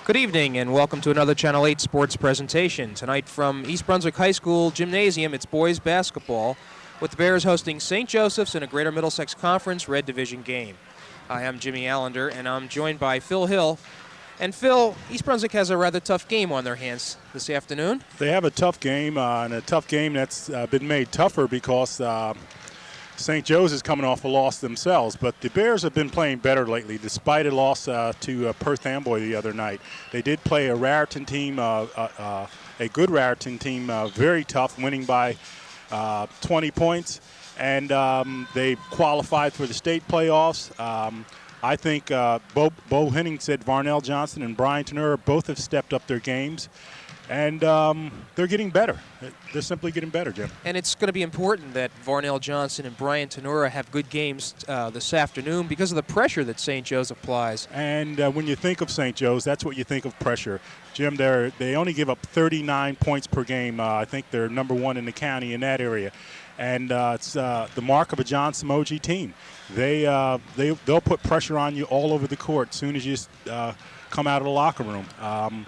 Good evening and welcome to another Channel 8 sports presentation. Tonight from East Brunswick High School Gymnasium, it's boys basketball with the Bears hosting St. Joseph's in a Greater Middlesex Conference Red Division game. Hi, I'm Jimmy Allinder and I'm joined by Phil Hill. And Phil, East Brunswick has a rather tough game on their hands this afternoon. They have a tough game and a tough game that's been made tougher because St. Joe's is coming off a loss themselves, but the Bears have been playing better lately despite a loss to Perth Amboy the other night. They did play a Raritan team, a good Raritan team, very tough, winning by 20 points, and they qualified for the state playoffs. I think Bo Henning said Varnell Johnson and Brian Tenura both have stepped up their games. And they're getting better. They're simply getting better, Jim. And it's going to be important that Varnell Johnson and Brian Tenura have good games this afternoon because of the pressure that St. Joe's applies. And when you think of St. Joe's, that's what you think of pressure. Jim, they only give up 39 points per game. I think they're number one in the county in that area. And it's the mark of a John Samogi team. They'll put pressure on you all over the court as soon as you come out of the locker room.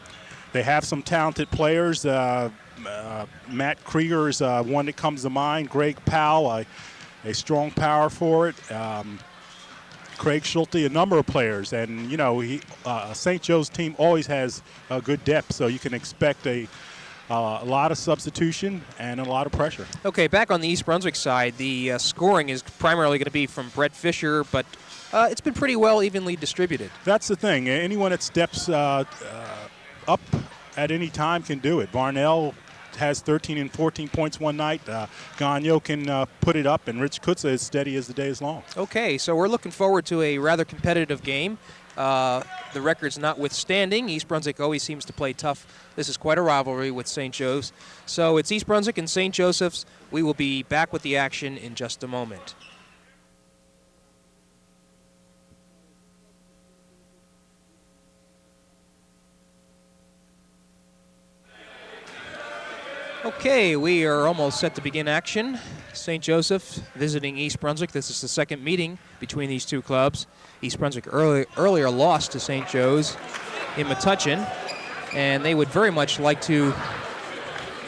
They have some talented players. Matt Krieger is one that comes to mind. Greg Powell, a strong power forward. Craig Schulte, a number of players. And, you know, St. Joe's team always has a good depth, so you can expect a lot of substitution and a lot of pressure. Okay, back on the East Brunswick side, the scoring is primarily going to be from Brett Fisher, but it's been pretty well evenly distributed. That's the thing. Anyone that steps up at any time can do it. Varnell has 13 and 14 points one night. Gagnon can put it up, and Rich Kutza is steady as the day is long. Okay, so we're looking forward to a rather competitive game. The record's notwithstanding, East Brunswick always seems to play tough. This is quite a rivalry with St. Joe's. So it's East Brunswick and St. Joseph's. We will be back with the action in just a moment. Okay, we are almost set to begin action. St. Joseph visiting East Brunswick. This is the second meeting between these two clubs. East Brunswick earlier lost to St. Joe's in Metuchen, and they would very much like to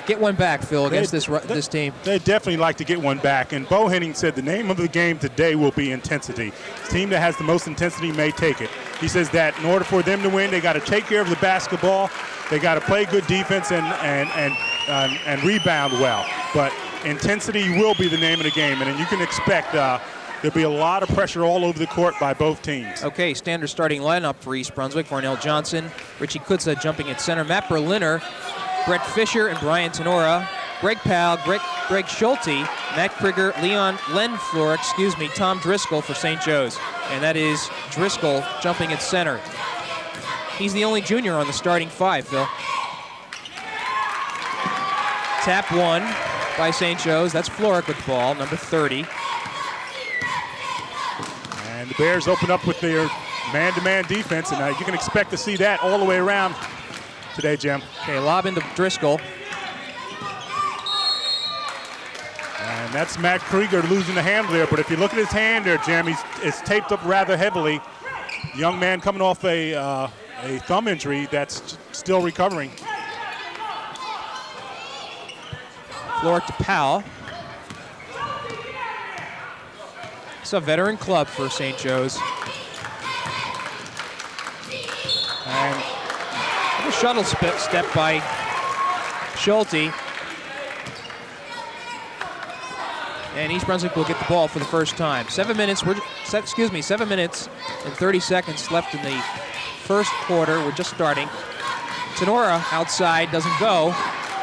get one back, Phil, against this team. They'd definitely like to get one back, and Bo Henning said the name of the game today will be intensity. The team that has the most intensity may take it. He says that in order for them to win, they got to take care of the basketball, they got to play good defense and rebound well. But intensity will be the name of the game, and you can expect there'll be a lot of pressure all over the court by both teams. Okay, standard starting lineup for East Brunswick. Varnell Johnson, Richie Kutza jumping at center, Matt Berliner, Brett Fisher, and Brian Tenura, Greg Powell, Greg Schulte, Matt Krieger, Tom Driscoll for St. Joe's. And that is Driscoll jumping at center. He's the only junior on the starting five, Phil. Tap one by St. Joe's. That's Floric with the ball, number 30. And the Bears open up with their man-to-man defense, and you can expect to see that all the way around today, Jim. Okay, lob into Driscoll. And that's Matt Krieger losing the handle there, but if you look at his hand there, Jim, it's taped up rather heavily. Young man coming off a thumb injury that's still recovering. Floric to Powell. It's a veteran club for St. Joe's. And a shuttle step by Schulte. And East Brunswick will get the ball for the first time. 7 minutes and 30 seconds left in the first quarter. We're just starting. Tenura outside, doesn't go,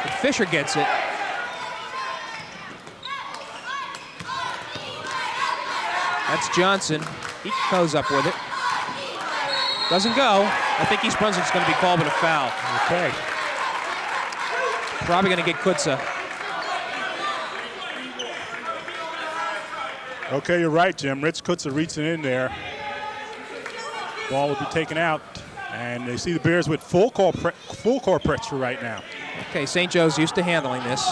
but Fisher gets it. That's Johnson. He goes up with it. Doesn't go. I think East Brunswick's going to be called with a foul. Okay. Probably going to get Kutza. Okay, you're right, Jim. Rich Kutza reaching in there. Ball will be taken out, and they see the Bears with full court pressure right now. Okay, St. Joe's used to handling this.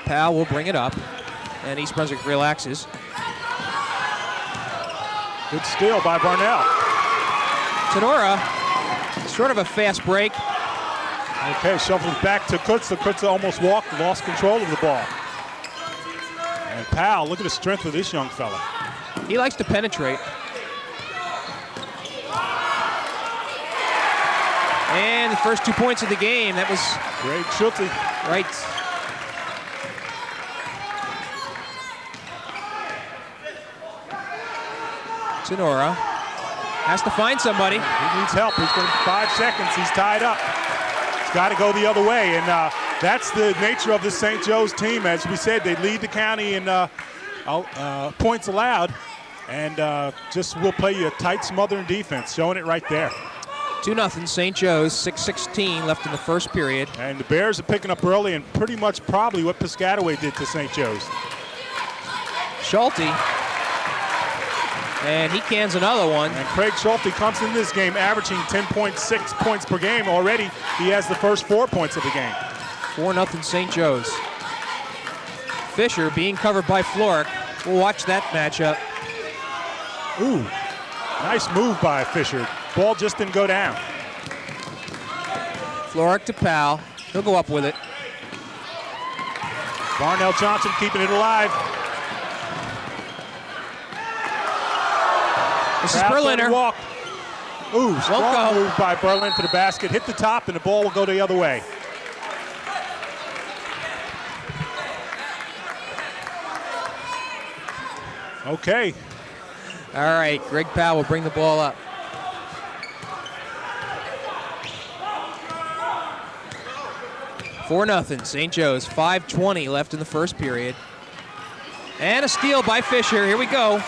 Powell will bring it up, and East Brunswick relaxes. Good steal by Varnell. Tenora, sort of a fast break. Okay, shuffles back to Kutza. Kutza almost walked, lost control of the ball. And Powell, look at the strength of this young fella. He likes to penetrate. And the first 2 points of the game, that was Great Schulte. right. Tenora has to find somebody. He needs help. He's going 5 seconds. He's tied up. He's got to go the other way. And that's the nature of the St. Joe's team. As we said, they lead the county in points allowed. And just will play you a tight, smothering defense, showing it right there. 2-0 St. Joe's, 6:16 left in the first period. And the Bears are picking up early, and pretty much probably what Piscataway did to St. Joe's. Schulte. And he cans another one. And Craig Schulte comes in this game averaging 10.6 points per game already. He has the first 4 points of the game. 4-0 St. Joe's. Fisher being covered by Floric. We'll watch that matchup. Ooh, nice move by Fisher. Ball just didn't go down. Floric to Powell. He'll go up with it. Barnell Johnson keeping it alive. This is Berliner. Walk. Ooh, strong go. move by Berlin to the basket. Hit the top, and the ball will go the other way. Okay. All right, Greg Powell will bring the ball up. Four nothing, St. Joe's. 5:20 left in the first period. And a steal by Fisher. Here we go.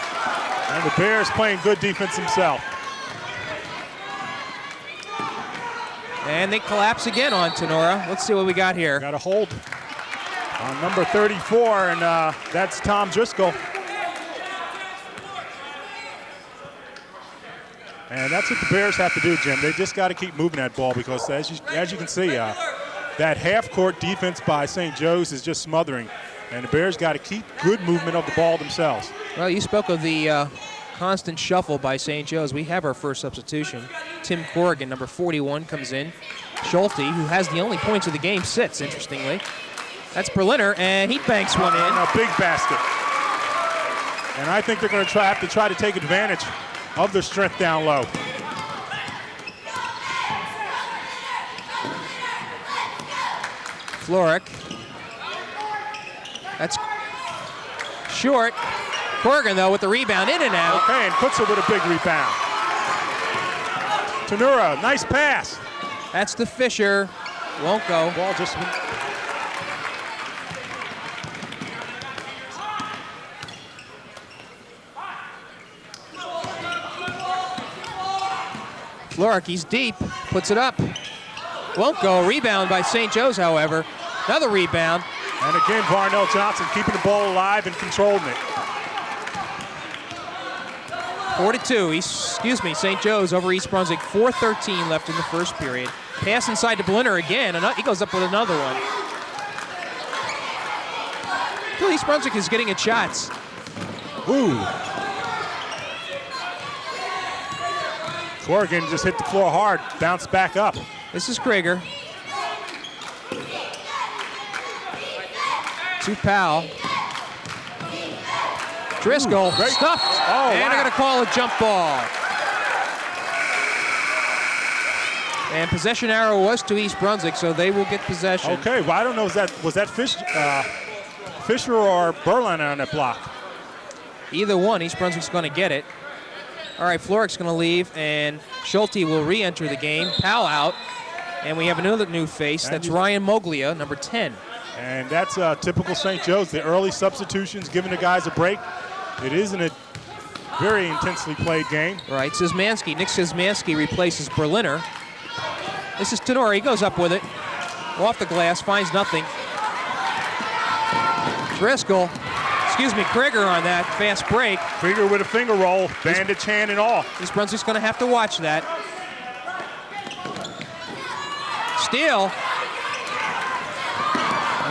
And the Bears playing good defense himself. And they collapse again on Tenora. Let's see what we got here. Got a hold on number 34, and that's Tom Driscoll. And that's what the Bears have to do, Jim. They just got to keep moving that ball because, as you can see, that half-court defense by St. Joe's is just smothering. And the Bears got to keep good movement of the ball themselves. Well, you spoke of the constant shuffle by St. Joe's. We have our first substitution. Tim Corrigan, number 41, comes in. Schulte, who has the only points of the game, sits, interestingly. That's Berliner, and he banks one in. And a big basket. And I think they're going to have to try to take advantage of their strength down low. Floric. That's short. Corrigan, though, with the rebound, in and out. Okay, and Kutzer with a big rebound. Tenura, nice pass. That's to Fisher. Won't go. Ball just... Floric, he's deep, puts it up. Won't go. Rebound by St. Joe's, however. Another rebound. And again, Varnell Johnson keeping the ball alive and controlling it. 4-2, St. Joe's over East Brunswick. 4:13 left in the first period. Pass inside to Berliner again, and he goes up with another one. Well, East Brunswick is getting its shots. Ooh. Corrigan just hit the floor hard, bounced back up. This is Krieger. To Powell. Driscoll, great. stuffed, Oh, and wow. they're going to call a jump ball. And possession arrow was to East Brunswick, so they will get possession. Okay, well, I don't know, was that Fisher or Berlin on that block? Either one, East Brunswick's going to get it. All right, Floric's going to leave, and Schulte will re-enter the game. Powell out, and we have another new face. That's Ryan Moglia, number 10. And that's typical St. Joe's, the early substitutions, giving the guys a break. It isn't a very intensely played game. Right, Nick Szymanski replaces Berliner. This is Tenora, he goes up with it. Off the glass, finds nothing. Driscoll, Krieger on that fast break. Krieger with a finger roll, bandage hand and all. East Brunswick's going to have to watch that. Steal.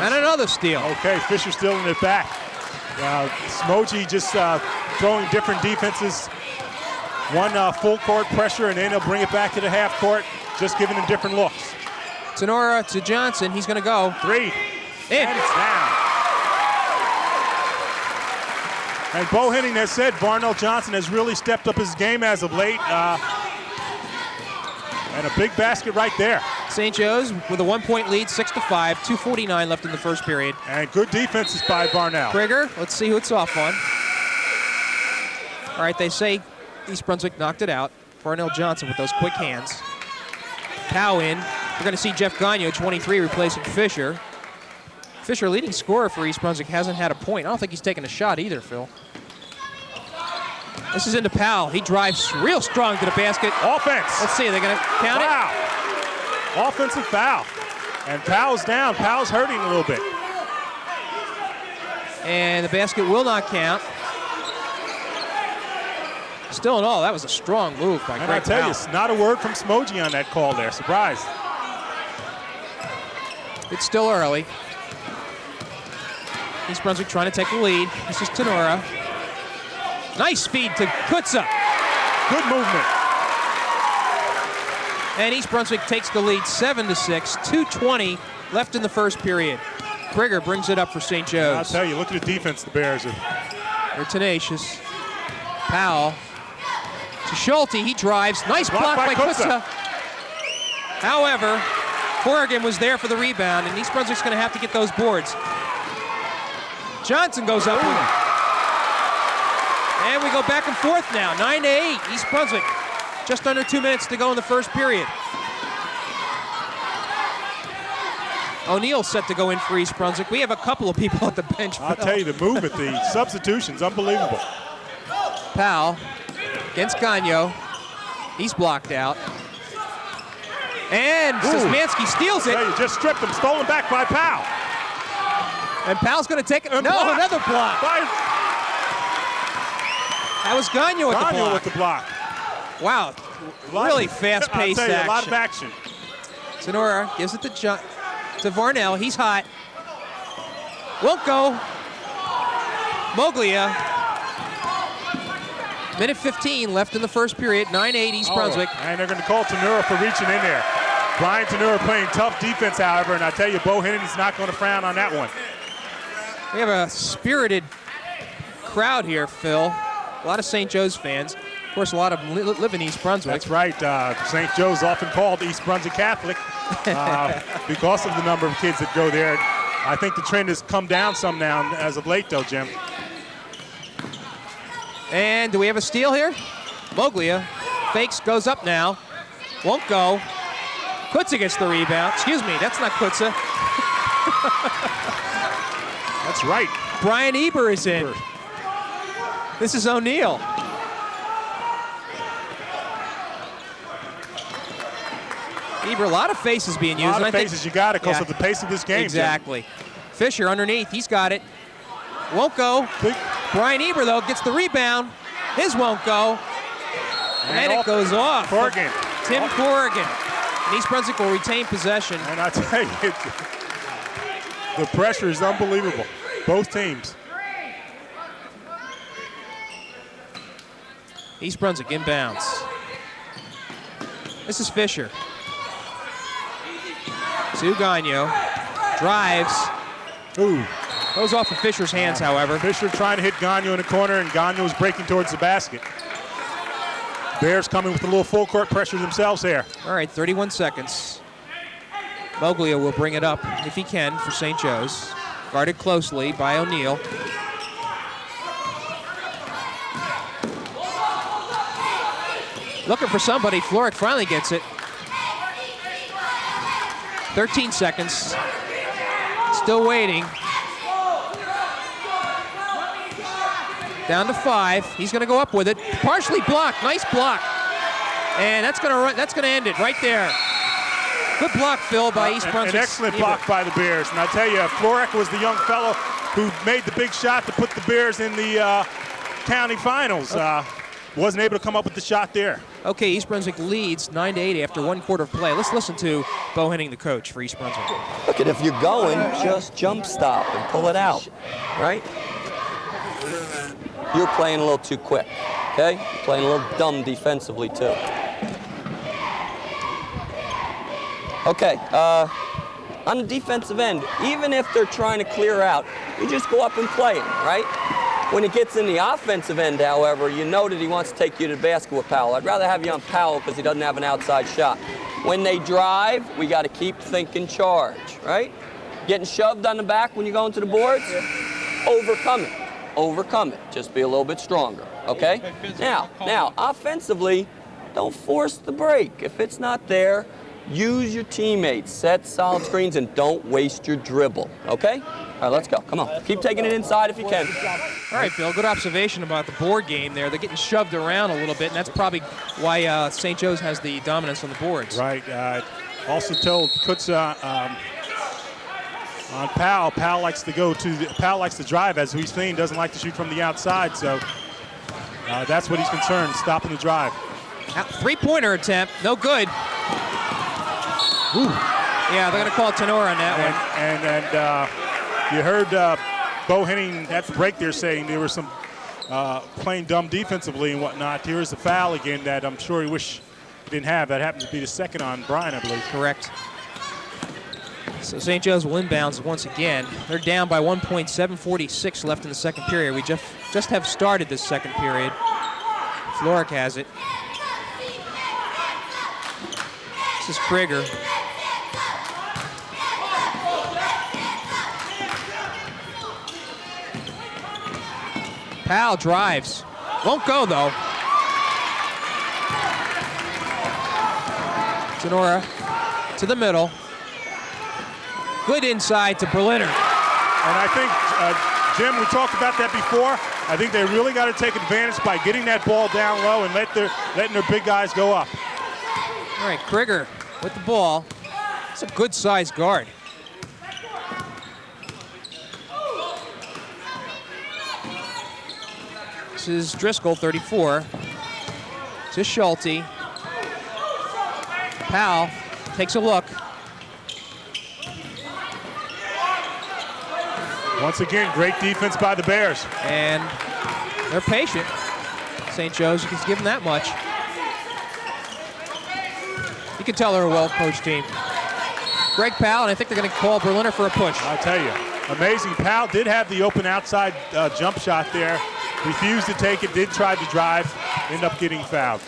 And another steal. Okay, Fisher still in it back. Smoji just throwing different defenses One full court pressure, and then they'll bring it back to the half court, just giving them different looks. Tenora to Johnson. He's going to go. Three. In. And it's down. And Bo Henning has said Varnell Johnson has really stepped up his game as of late. And a big basket right there. St. Joe's with a 1-point lead, 6-5, 2:49 left in the first period. And good defenses by Varnell. Krieger, let's see who it's off on. All right, they say East Brunswick knocked it out. Varnell Johnson with those quick hands. Powell in. We're going to see Jeff Gagno, 23, replacing Fisher. Fisher, leading scorer for East Brunswick, hasn't had a point. I don't think he's taken a shot either, Phil. This is into Powell. He drives real strong to the basket. Offense. Let's see, are they going to count it? Wow. Offensive foul. And Powell's down. Powell's hurting a little bit. And the basket will not count. Still in all, that was a strong move by Greg And I tell Powell. you, it's not a word from Smoji on that call there. Surprised. It's still early. East Brunswick trying to take the lead. This is Tenora. Nice speed to Kutza. Good movement. And East Brunswick takes the lead 7-6, 2:20 left in the first period. Krieger brings it up for St. Joe's. I'll tell you, look at the defense the Bears are. They're tenacious. Powell to Schulte. He drives. Nice block by Kutza. However, Corrigan was there for the rebound, and East Brunswick's going to have to get those boards. Johnson goes up with it. And we go back and forth now. 9-8, East Brunswick. Just under 2 minutes to go in the first period. O'Neal set to go in for East Brunswick. We have a couple of people at the bench. I'll tell you, the movement, the substitutions, unbelievable. Powell against Gagno. He's blocked out. And Szymanski steals it. I'll tell you, just stripped him, stolen back by Powell. And Powell's going to take it. And no, blocked. Another block. That was Gagno with the block. With the block. Wow, really fast-paced I'll tell you, action. a lot of action. Sonora gives it to Varnell. He's hot. Won't go. Moglia. Minute 15 left in the first period. 9-8 East Brunswick. And they're going to call Tenura for reaching in there. Brian Tenura playing tough defense, however, and I tell you, Bo Henning's not going to frown on that one. We have a spirited crowd here, Phil. A lot of St. Joe's fans. Of course, a lot of them live in East Brunswick. That's right. St. Joe's often called East Brunswick Catholic because of the number of kids that go there. I think the trend has come down some now as of late, though, Jim. And do we have a steal here? Moglia fakes, goes up now. Won't go. Kutza gets the rebound. Excuse me, that's not Kutza. That's right. Brian Eber is in. This is O'Neal. Eber, a lot of faces being used. A lot of faces, you got it because of the pace of this game. Exactly. Jim. Fisher underneath, he's got it. Won't go. Brian Eber, though, gets the rebound. His won't go. And it goes off. Corrigan. Tim Corrigan. And East Brunswick will retain possession. And I tell you, the pressure is unbelievable. Both teams. East Brunswick inbounds. This is Fisher. To Gagno. Drives. Ooh. Goes off of Fisher's hands, however. Fisher trying to hit Gagno in the corner, and Gagno's breaking towards the basket. Bears coming with a little full court pressure themselves here. All right, 31 seconds. Moglia will bring it up, if he can, for St. Joe's. Guarded closely by O'Neal. Looking for somebody. Floric finally gets it. 13 seconds. Still waiting. Down to 5. He's going to go up with it. Partially blocked. Nice block. And that's going to end it right there. Good block, Phil, by East Brunswick. An excellent block by the Bears. And I tell you, Floric was the young fellow who made the big shot to put the Bears in the county finals. Wasn't able to come up with the shot there. Okay, East Brunswick leads 9-8 after 1 quarter of play. Let's listen to Bo Henning, the coach for East Brunswick. Look, if you're going, just jump stop and pull it out, right? You're playing a little too quick. Okay? Playing a little dumb defensively, too. Okay, on the defensive end, even if they're trying to clear out, you just go up and play it, right? When it gets in the offensive end, however, you know that he wants to take you to the basket with Powell. I'd rather have you on Powell because he doesn't have an outside shot. When they drive, we got to keep thinking charge, right? Getting shoved on the back when you go into the boards, overcome it. Overcome it. Just be a little bit stronger, okay? Now, offensively, don't force the break. If it's not there, use your teammates, set solid screens, and don't waste your dribble, okay? All right, let's go. Come on. Keep taking it inside if you can. All right, Phil, good observation about the board game there. They're getting shoved around a little bit, and that's probably why St. Joe's has the dominance on the boards. Right. Also told Kutza on Powell. Powell likes to drive, as we've seen, doesn't like to shoot from the outside, so that's what he's concerned, stopping the drive. Three-pointer attempt, no good. Ooh. Yeah, they're going to call Tenor on that one. And you heard Bo Henning at the break there saying there was some playing dumb defensively and whatnot. Here's the foul again that I'm sure he wish he didn't have. That happens to be the second on Brian, I believe. Correct. So St. Joe's will inbounds once again. They're down by 1 point, 7:46 left in the second period. We just have started this second period. Floric has it. This is Krieger. Powell drives. Won't go, though. Tenora to the middle. Good inside to Berliner. And I think, Jim, we talked about that before. I think they really got to take advantage by getting that ball down low and letting their big guys go up. All right, Krieger with the ball. It's a good-sized guard. This is Driscoll, 34. To Schulte. Powell takes a look. Once again, great defense by the Bears. And they're patient. St. Joe's, you can give them that much. You can tell they're a well-coached team. Greg Powell, and I think they're going to call Berliner for a push. I'll tell you, amazing. Powell did have the open outside jump shot there. Refused to take it, did try to drive, ended up getting fouled.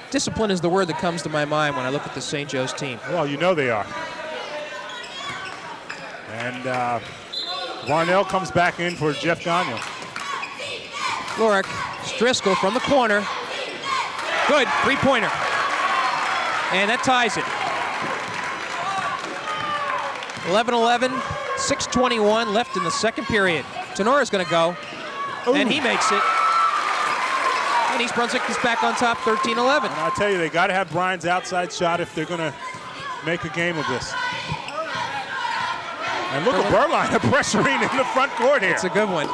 Discipline is the word that comes to my mind when I look at the St. Joe's team. Well, you know they are. And Varnell comes back in for Jeff Gagnon. Floric, Driscoll from the corner. Good, three-pointer. And that ties it. 11-11, 6:21 left in the second period. Tenora's going to go, and he makes it. And East Brunswick is back on top, 13-11. And I'll tell you, they got to have Brian's outside shot if they're going to make a game of this. And look at Berliner pressuring in the front court here. It's a good one.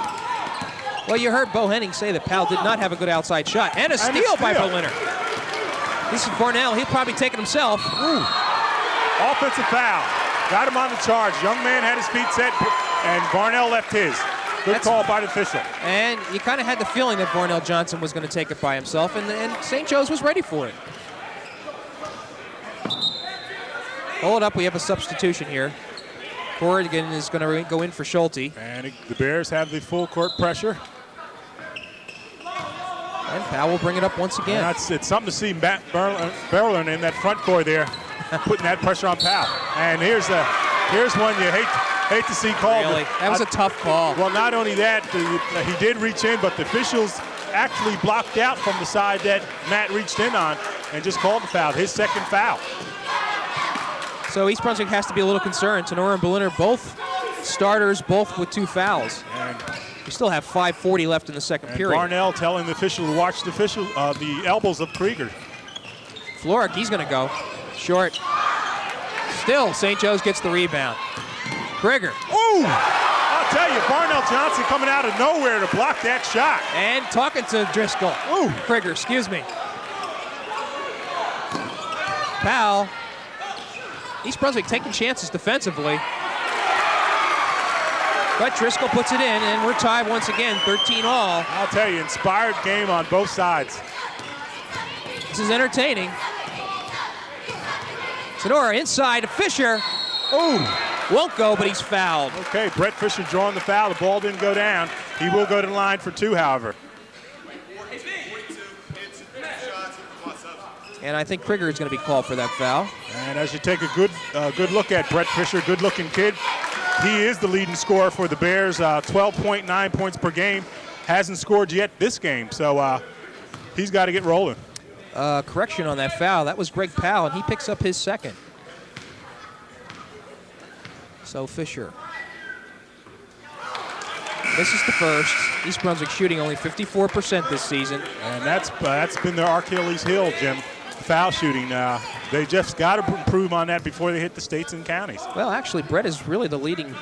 Well, you heard Bo Henning say that Powell did not have a good outside shot. And a steal by Berliner. This is Varnell. He'll probably take it himself. Ooh. Offensive foul. Got him on the charge. Young man had his feet set, and Varnell left his. Good call by the official. And you kind of had the feeling that Varnell Johnson was going to take it by himself, and St. Joe's was ready for it. Hold up, we have a substitution here. Corrigan is going to go in for Schulte. And the Bears have the full court pressure. And Powell will bring it up once again. It's something to see Matt Berlin in that front court there, putting that pressure on Powell. And here's one you hate to see called. Really? That was a tough call. Well, not only that, he did reach in, but the officials actually blocked out from the side that Matt reached in on and just called the foul, his second foul. So East Brunswick has to be a little concerned. Tenor and Berliner, both starters, both with 2 fouls. And we still have 5:40 left in the second period. Varnell telling the official to watch the elbows of Krieger. Floric, he's going to go. Short. Still, St. Joe's gets the rebound. Krieger. Ooh! I'll tell you, Varnell Johnson coming out of nowhere to block that shot. And talking to Driscoll. Ooh! Krieger, excuse me. Powell. East Brunswick taking chances defensively. But Driscoll puts it in, and we're tied once again, 13 all. I'll tell you, inspired game on both sides. This is entertaining. Sonora inside to Fisher. Ooh. Won't go, but he's fouled. Okay, Brett Fisher drawing the foul. The ball didn't go down. He will go to the line for 2, however. And I think Krieger is going to be called for that foul. And as you take a good look at Brett Fisher, good-looking kid, he is the leading scorer for the Bears, 12.9 points per game. Hasn't scored yet this game, so he's got to get rolling. Correction on that foul. That was Greg Powell, and he picks up his second. So Fisher. This is the first. East Brunswick shooting only 54% this season. And that's been their Achilles heel, Jim. Foul shooting. They just got to improve on that before they hit the states and counties. Well, actually, Brett is really the leading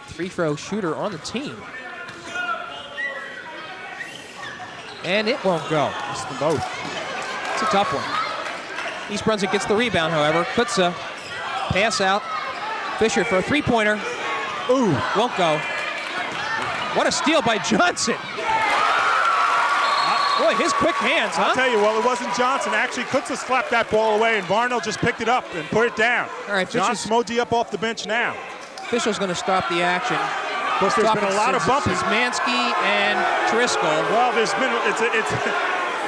free-throw shooter on the team. And it won't go. It's them both. It's a tough one. East Brunswick gets the rebound, however. Kutza, pass out. Fisher for a three-pointer. Ooh. Won't go. What a steal by Johnson. Boy, his quick hands, huh? I'll tell you, well, it wasn't Johnson. Actually, Kutza slapped that ball away, and Varnell just picked it up and put it down. All right, John Smoji up off the bench now. Fisher's going to stop the action. Of course, there's been a lot of bumping. Szymanski and Driscoll. Well, there's been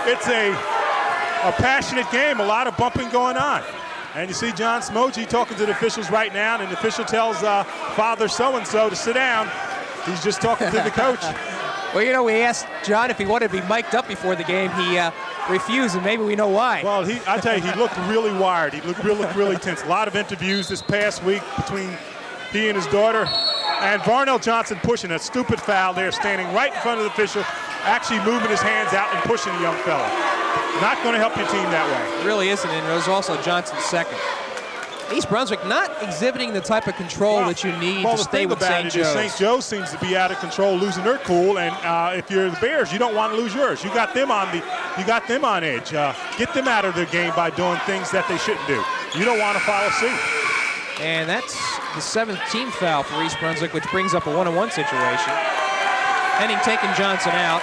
it's a passionate game. A lot of bumping going on. And you see John Smoji talking to the officials right now, and the official tells Father so-and-so to sit down. He's just talking to the coach. Well, you know, we asked John if he wanted to be mic'd up before the game. He refused, and maybe we know why. Well, I tell you, he looked really wired. He looked really tense. A lot of interviews this past week between he and his daughter. And Varnell Johnson pushing a stupid foul there, standing right in front of the official, actually moving his hands out and pushing the young fella. Not going to help your team that way. It really isn't, and it was also Johnson's second. East Brunswick not exhibiting the type of control that you need to stay with St. Joe's. St. Joe's seems to be out of control, losing their cool, and if you're the Bears, you don't want to lose yours. You got them on edge. Get them out of their game by doing things that they shouldn't do. You don't want to follow suit. And that's the 17th foul for East Brunswick, which brings up a one-on-one situation. Henning taking Johnson out.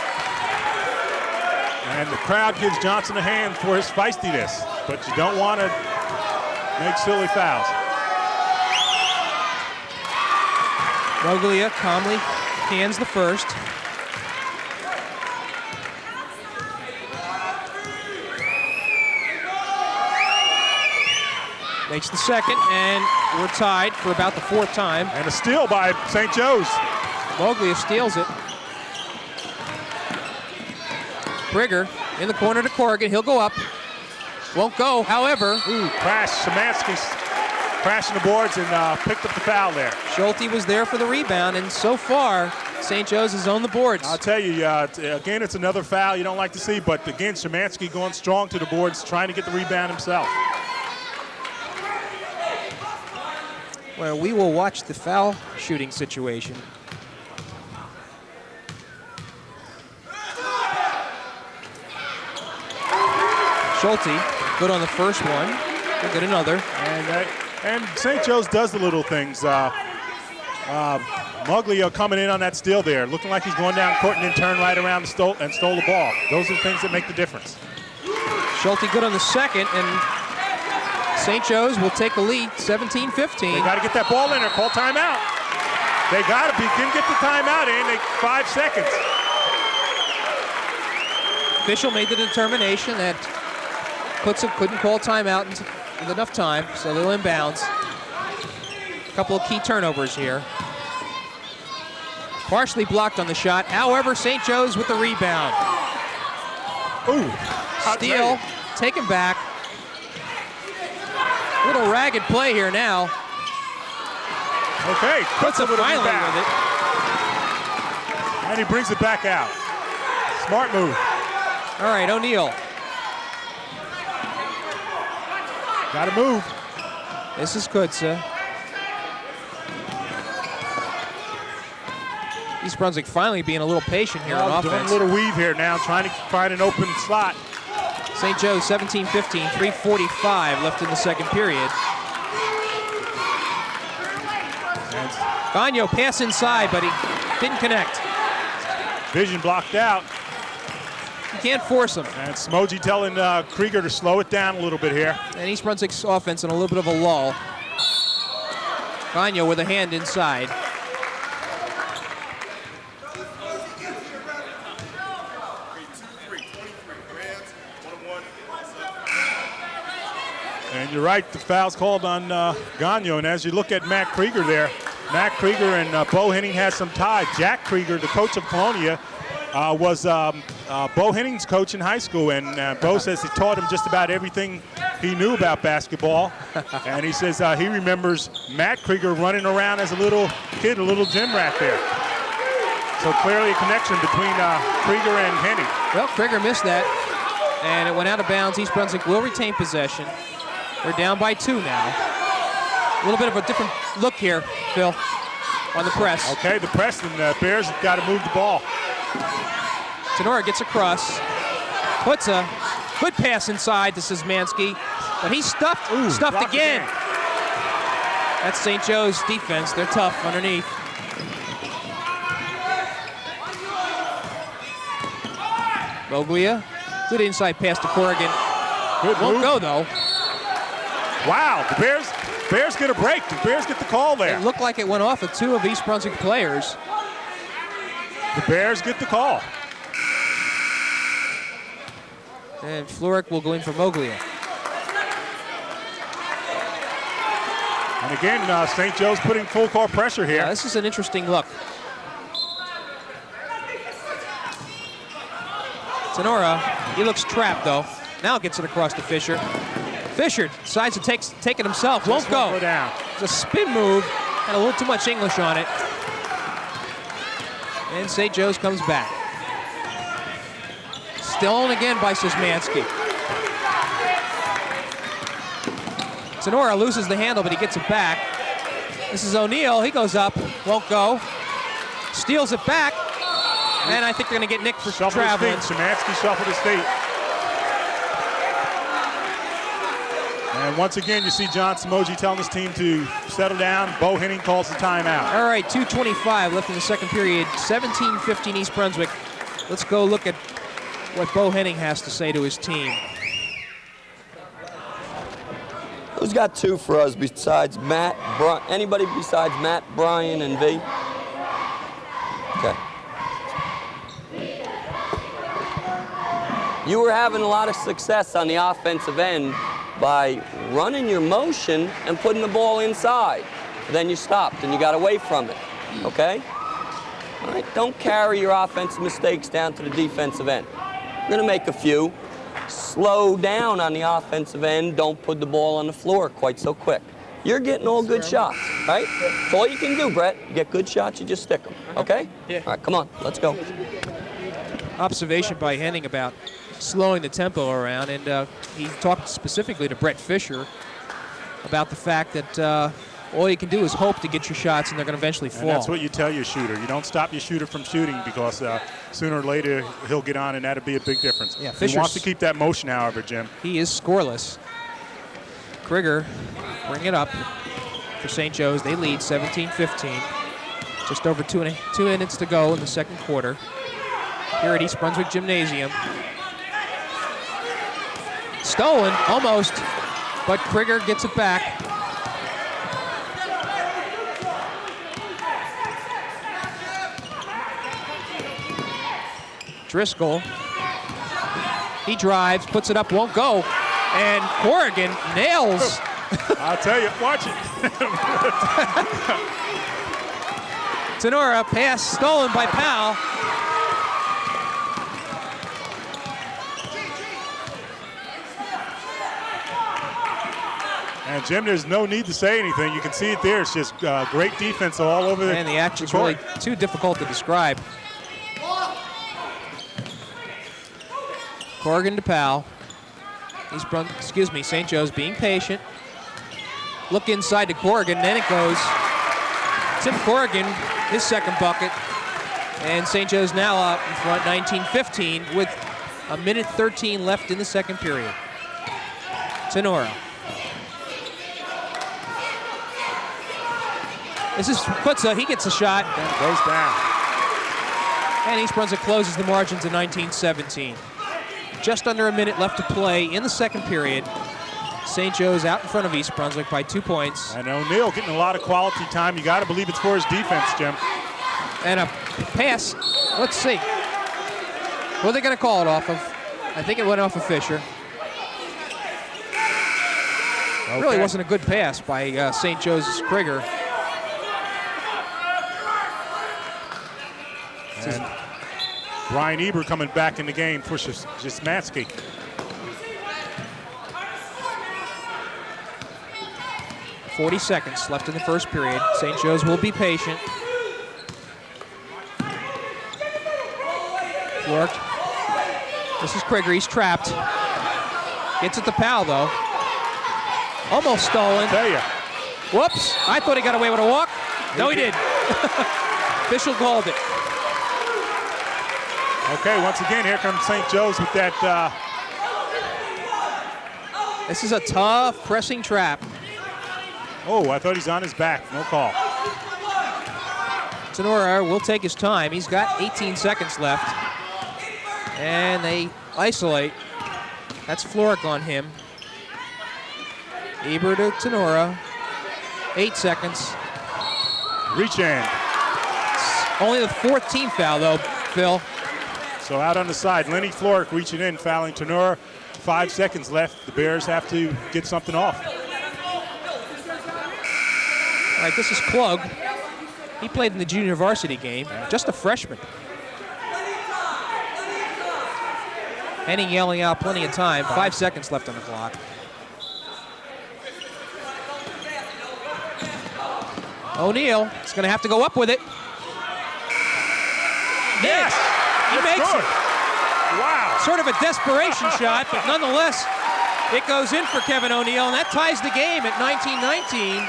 And the crowd gives Johnson a hand for his feistiness, but you don't want to make silly fouls. Moglia calmly hands the first. Makes the second, and we're tied for about the fourth time. And a steal by St. Joe's. Moglia steals it. Brigger in the corner to Corrigan. He'll go up. Won't go, however. Ooh, crash. Szymanski crashing the boards and picked up the foul there. Schulte was there for the rebound, and so far, St. Joe's has owned the boards. I'll tell you, again, it's another foul you don't like to see, but again, Szymanski going strong to the boards, trying to get the rebound himself. Well, we will watch the foul shooting situation. Schulte, good on the first one. He'll get another. And St. Joe's does the little things. Moglia coming in on that steal there, looking like he's going down court and then turned right around and stole the ball. Those are the things that make the difference. Schulte good on the second, and St. Joe's will take the lead, 17-15. They got to get that ball in there. Call timeout. They got to. Didn't get the timeout in. 5 seconds. Official made the determination that couldn't call timeout with enough time, so they'll inbounds. A couple of key turnovers here. Partially blocked on the shot. However, St. Joe's with the rebound. Ooh. Steal, taken back. Little ragged play here now. Okay, puts a little finally rebound. with it. And he brings it back out. Smart move. All right, O'Neal. Got to move. This is Kutza. East Brunswick finally being a little patient here on offense. Doing a little weave here now, trying to find an open slot. St. Joe's 17-15, 3:45 left in the second period. And defense. Gagno pass inside, but he didn't connect. Vision blocked out. You can't force him. And Smoji telling Krieger to slow it down a little bit here. And East Brunswick's offense in a little bit of a lull. Gagno with a hand inside. And you're right, the foul's called on Gagno. And as you look at Matt Krieger there, Matt Krieger and Bo Henning had some ties. Jack Krieger, the coach of Colonia, was Bo Henning's coach in high school. And Bo says he taught him just about everything he knew about basketball. And he says he remembers Matt Krieger running around as a little kid, a little gym rat there. So clearly a connection between Krieger and Henning. Well, Krieger missed that, and it went out of bounds. East Brunswick will retain possession. We're down by 2 now. A little bit of a different look here, Phil, on the press. Okay, the press, and the Bears have got to move the ball. Tenora gets across, puts a good pass inside to Szymanski, but he's stuffed again. That's St. Joe's defense. They're tough underneath. Boglia, good inside pass to Corrigan. Good Won't move. go though. Wow, the Bears get a break. The Bears get the call there. It looked like it went off of 2 of East Brunswick players. The Bears get the call. And Floric will go in for Moglia. And again, St. Joe's putting full court pressure here. Yeah, this is an interesting look. Tenora, he looks trapped though. Now gets it across to Fisher. Fisher decides to take it himself. Won't go. Down. It's a spin move. Had a little too much English on it. And St. Joe's comes back. Stolen again by Szymanski. Tenora loses the handle, but he gets it back. This is O'Neal. He goes up. Won't go. Steals it back. And I think they're going to get nicked for traveling. Szymanski shuffled his feet. And once again, you see John Smoji telling his team to settle down. Bo Henning calls the timeout. All right, 2:25 left in the second period. 17-15 East Brunswick. Let's go look at what Bo Henning has to say to his team. Who's got 2 for us besides Matt? Anybody besides Matt, Brian, and V? Okay. You were having a lot of success on the offensive end by running your motion and putting the ball inside. Then you stopped and you got away from it, okay? All right, don't carry your offensive mistakes down to the defensive end. You're gonna make a few. Slow down on the offensive end. Don't put the ball on the floor quite so quick. You're getting all good shots, right? That's all you can do, Brett. You get good shots, you just stick them, okay? Yeah. All right, come on, let's go. Observation by Henning about slowing the tempo around, and he talked specifically to Brett Fisher about the fact that all you can do is hope to get your shots, and they're going to eventually fall. And that's what you tell your shooter. You don't stop your shooter from shooting, because sooner or later he'll get on, and that'll be a big difference. Yeah, he wants to keep that motion, however, Jim. He is scoreless. Krieger bring it up for St. Joe's. They lead 17-15. Just over 2 minutes to go in the second quarter here at East Brunswick Gymnasium. Stolen, almost, but Krieger gets it back. Driscoll, he drives, puts it up, won't go, and Corrigan nails. I'll tell you, watch it. Tenora, pass stolen by Powell. And Jim, there's no need to say anything. You can see it there. It's just great defense all over And the action's really too difficult to describe. Corrigan to Powell. St. Joe's being patient. Look inside to Corrigan, then it goes. Tim Corrigan, his second bucket. And St. Joe's now up in front, 19-15, with 1:13 left in the second period. Tenora. This is Kutza. He gets a shot. Then goes down. And East Brunswick closes the margin to 19-17. Just under a minute left to play in the second period. St. Joe's out in front of East Brunswick by 2 points. And O'Neill getting a lot of quality time. You got to believe it's for his defense, Jim. And a pass. Let's see. What are they going to call it off of? I think it went off of Fisher. Okay. Really wasn't a good pass by St. Joe's Krieger. And Brian Eber coming back in the game for Jasmatsky. .40 seconds left in the first period. St. Joe's will be patient. Worked. This is Krieger. He's trapped. Gets at the Powell, though. Almost stolen. Tell you. Whoops. I thought he got away with a walk. No, he did. Official called it. Okay, once again, here comes St. Joe's with that. This is a tough pressing trap. Oh, I thought he's on his back. No call. Tenora will take his time. He's got 18 seconds left. And they isolate. That's Floric on him. Eber to Tenora. 8 seconds. Reach in. Only the 4th team foul, though, Phil. So out on the side, Lenny Floric reaching in, fouling Tenora. 5 seconds left. The Bears have to get something off. All right, this is Klug. He played in the junior varsity game, just a freshman. Henning yelling out plenty of time. 5 seconds left on the clock. O'Neill is going to have to go up with it. Yes! He makes good. it. Wow. Sort of a desperation shot, but nonetheless, it goes in for Kevin O'Neill, and that ties the game at 19-19.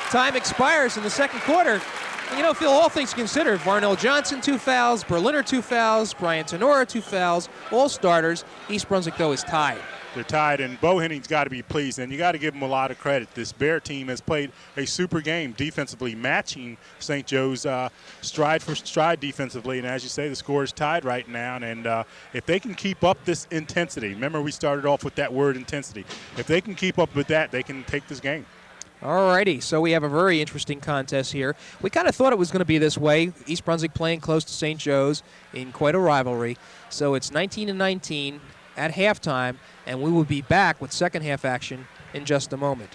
Time expires in the second quarter. And you know, Phil, all things considered, Varnell Johnson 2 fouls, Berliner 2 fouls, Brian Tenora 2 fouls, all starters. East Brunswick, though, is tied. They're tied, and Bo Henning's got to be pleased, and you got to give him a lot of credit. This Bear team has played a super game defensively, matching St. Joe's stride for stride defensively, and as you say, the score is tied right now, and if they can keep up this intensity, remember we started off with that word intensity, if they can keep up with that, they can take this game. Alrighty, so we have a very interesting contest here. We kind of thought it was going to be this way. East Brunswick playing close to St. Joe's in quite a rivalry. So it's 19-19 at halftime, and we will be back with second half action in just a moment.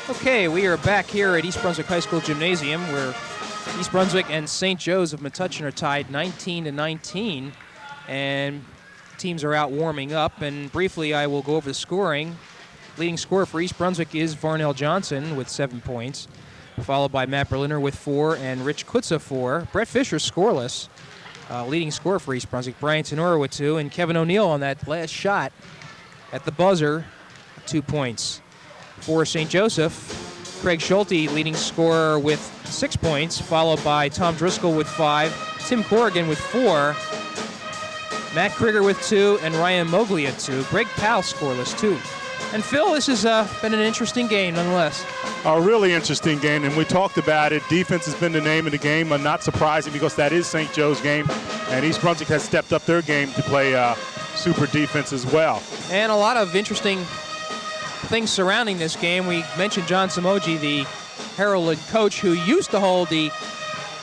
Okay, we are back here at East Brunswick High School Gymnasium, where East Brunswick and St. Joe's of Metuchen are tied 19-19, and teams are out warming up. And briefly, I will go over the scoring. Leading scorer for East Brunswick is Varnell Johnson with 7 points, followed by Matt Berliner with 4 and Rich Kutza 4. Brett Fisher scoreless. Leading scorer for East Brunswick, Brian Tenora with 2, and Kevin O'Neill on that last shot at the buzzer, 2 points. For St. Joseph, Craig Schulte leading scorer with 6 points, followed by Tom Driscoll with 5, Tim Corrigan with 4, Matt Krieger with 2, and Ryan Mogley at 2. Greg Powell scoreless, 2. And Phil, this has been an interesting game nonetheless. A really interesting game, and we talked about it. Defense has been the name of the game, and not surprising because that is St. Joe's game, and East Brunswick has stepped up their game to play super defense as well. And a lot of interesting things surrounding this game. We mentioned John Samoji, the heralded coach who used to hold the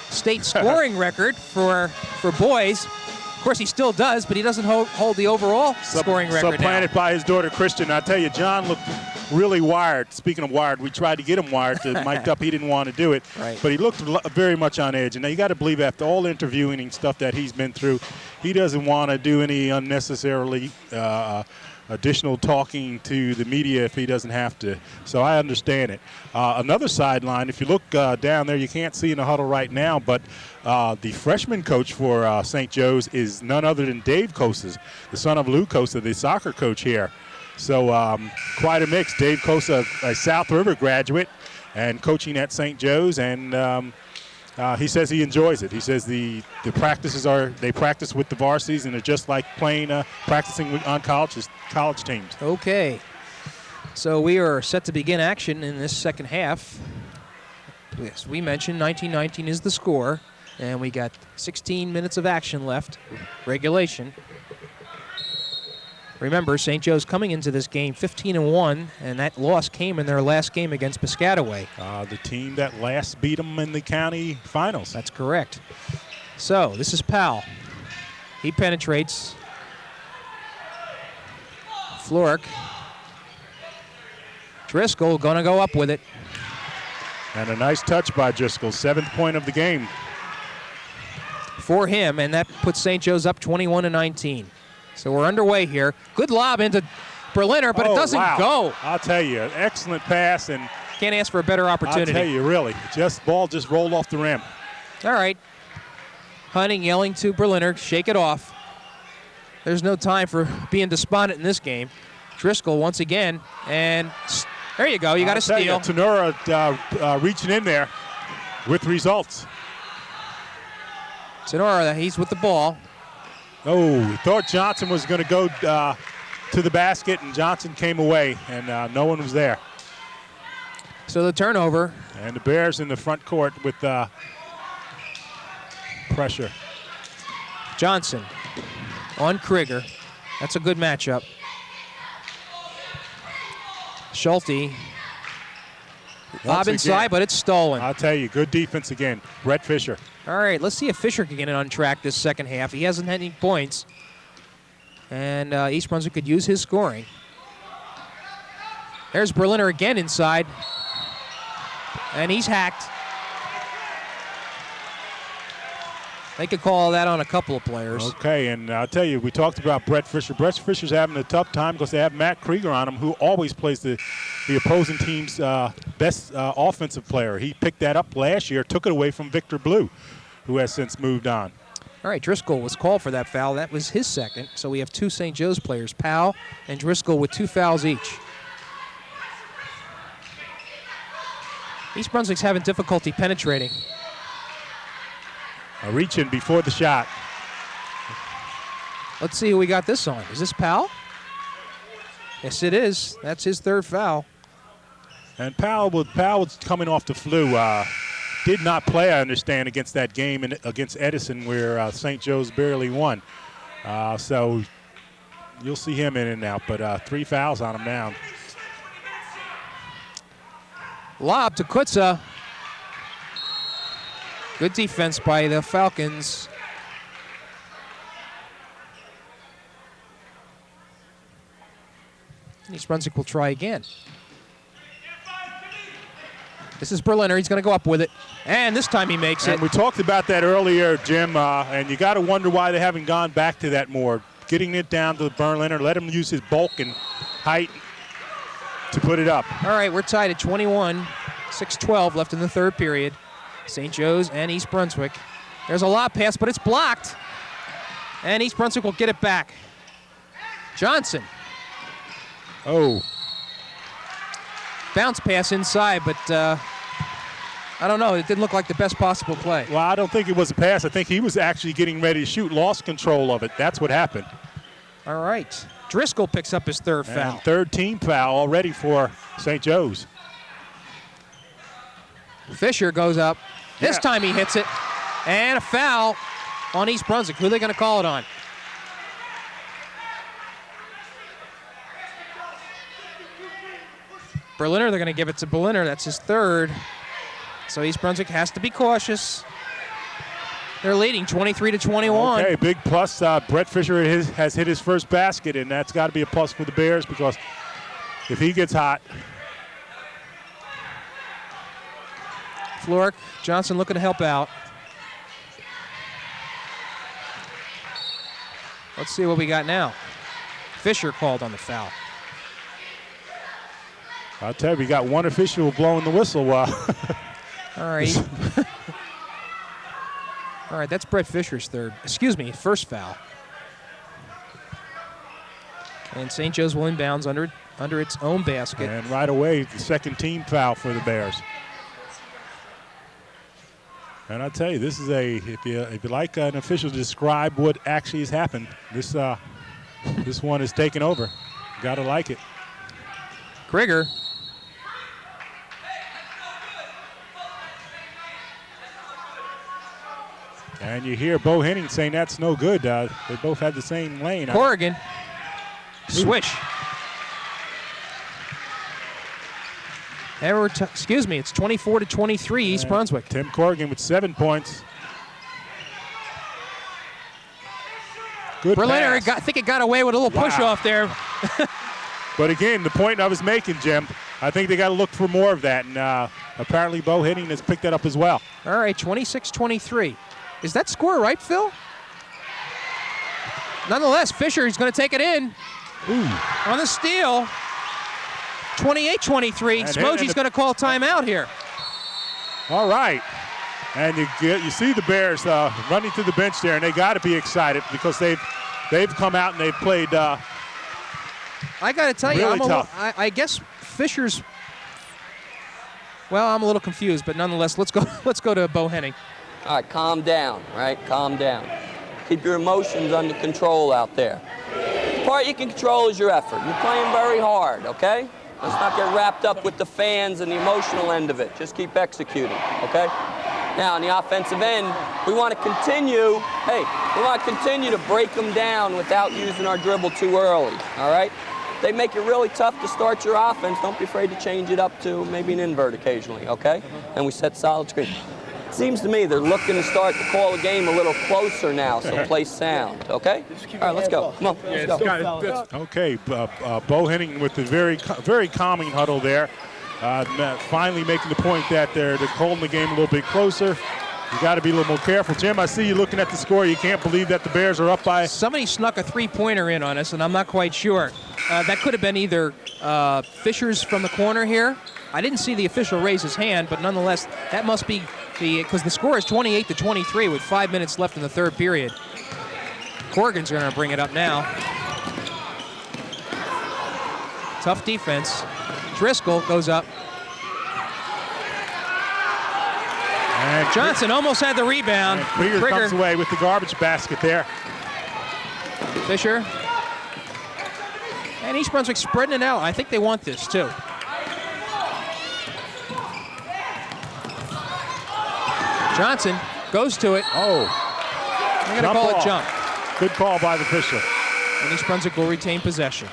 state scoring record for boys. Of course, he still does, but he doesn't hold the overall scoring record Supplanted now. by his daughter, Christian. I tell you, John looked really wired. Speaking of wired, we tried to get him wired to mic'd up. He didn't want to do it, right. But he looked very much on edge. And now you got to believe after all the interviewing and stuff that he's been through, he doesn't want to do any unnecessarily additional talking to the media if he doesn't have to. So I understand it. Another sideline, if you look down there, you can't see in the huddle right now, but the freshman coach for St. Joe's is none other than Dave Kosa, the son of Lou Kosa, the soccer coach here. So quite a mix. Dave Kosa, a South River graduate and coaching at St. Joe's, and He says he enjoys it. He says the practices they practice with the varsities, and they're just like practicing on college teams. Okay. So we are set to begin action in this second half. Yes, we mentioned 19-19 is the score, and we got 16 minutes of action left, regulation. Remember, St. Joe's coming into this game 15-1, and that loss came in their last game against Piscataway. The team that last beat them in the county finals. That's correct. So this is Powell. He penetrates. Florek. Driscoll going to go up with it. And a nice touch by Driscoll, 7th point of the game. For him, and that puts St. Joe's up 21-19. So we're underway here. Good lob into Berliner, but it doesn't go. I'll tell you, excellent pass, and can't ask for a better opportunity. I'll tell you, really, ball just rolled off the rim. All right. Hunting yelling to Berliner, shake it off. There's no time for being despondent in this game. Driscoll once again, and there you go. You got a steal. Tenora reaching in there with results. Tenora, he's with the ball. Oh, we thought Johnson was going to go to the basket, and Johnson came away, and no one was there. So the turnover. And the Bears in the front court with pressure. Johnson on Krieger. That's a good matchup. Schulte. Lob inside, but it's stolen. I'll tell you, good defense again. Brett Fisher. All right, let's see if Fisher can get it on track this second half. He hasn't had any points. And East Brunswick could use his scoring. There's Berliner again inside. And he's hacked. They could call that on a couple of players. Okay, and I'll tell you, we talked about Brett Fisher. Brett Fisher's having a tough time because they have Matt Krieger on him, who always plays the opposing team's best offensive player. He picked that up last year, took it away from Victor Blue, who has since moved on. All right, Driscoll was called for that foul. That was his second. So we have two St. Joe's players, Powell and Driscoll, with 2 fouls each. East Brunswick's having difficulty penetrating. A reach in before the shot. Let's see who we got this on. Is this Powell? Yes, it is. That's his 3rd foul. And Powell was coming off the flu. Did not play, I understand, against that game against Edison where St. Joe's barely won. So you'll see him in and out, but 3 fouls on him now. Lob to Kutza. Good defense by the Falcons. East Brunswick will try again. This is Berliner. He's going to go up with it. And this time he makes it. And we talked about that earlier, Jim, and you got to wonder why they haven't gone back to that more. Getting it down to Berliner, let him use his bulk and height to put it up. All right, we're tied at 21. 6:12 left in the 3rd period. St. Joe's and East Brunswick. There's a lob pass, but it's blocked. And East Brunswick will get it back. Johnson. Oh. Bounce pass inside, but I don't know. It didn't look like the best possible play. Well, I don't think it was a pass. I think he was actually getting ready to shoot, lost control of it. That's what happened. All right. Driscoll picks up his 3rd foul. And 3rd team foul already for St. Joe's. Fisher goes up. This time he hits it. And a foul on East Brunswick. Who are they going to call it on? Berliner, they're going to give it to Berliner. That's his 3rd. So East Brunswick has to be cautious. They're leading 23-21. Okay, big plus. Brett Fisher has hit his first basket, and that's got to be a plus for the Bears because if he gets hot. Florek, Johnson looking to help out. Let's see what we got now. Fisher called on the foul. I'll tell you, we got one official blowing the whistle. All right. All right, that's Brett Fisher's 1st foul. And St. Joe's will inbounds under its own basket. And right away, the 2nd team foul for the Bears. And I tell you, this is if you like an official to describe what actually has happened, this one is taken over. Gotta like it. Krieger. And you hear Bo Henning saying that's no good. They both had the same lane. Corrigan. Swish. Excuse me, it's 24-23 East Brunswick. Tim Corrigan with 7 points. Good Berliner, pass. I think it got away with a little push off there. But again, the point I was making, Jim, I think they got to look for more of that. And apparently Bo Henning has picked that up as well. All right, 26-23. Is that score right, Phil? Nonetheless, Fisher is going to take it in. Ooh. On the steal. 28-23. Smoji's going to call timeout here. All right. And you see the Bears running to the bench there, and they got to be excited because they've come out and they've played I got to tell you, really tough. I guess Fisher's. Well, I'm a little confused, but nonetheless, let's go to Bo Henning. All right, calm down, right? Calm down. Keep your emotions under control out there. The part you can control is your effort. You're playing very hard, okay? Let's not get wrapped up with the fans and the emotional end of it. Just keep executing, okay? Now, on the offensive end, we want to continue to break them down without using our dribble too early, all right? They make it really tough to start your offense. Don't be afraid to change it up to maybe an invert occasionally, okay? And we set solid screen. Seems to me they're looking to start to call the game a little closer now, so play sound, okay? All right, let's go. Come on, let's go. Okay, Bo Henning with the very calming huddle there. Finally making the point that they're holding the game a little bit closer. You got to be a little more careful. Jim, I see you looking at the score. You can't believe that the Bears are up by. Somebody snuck a three-pointer in on us, and I'm not quite sure. That could have been either Fisher's from the corner here. I didn't see the official raise his hand, but nonetheless, that must be because the score is 28-23 with 5 minutes left in the third period. Corrigan's going to bring it up now. Tough defense. Driscoll goes up. And Johnson almost had the rebound. Krieger comes away with the garbage basket there. Fisher. And East Brunswick spreading it out. I think they want this too. Johnson goes to it. Oh. I'm going to call it jump. Good call by the official. And East Brunswick will retain possession.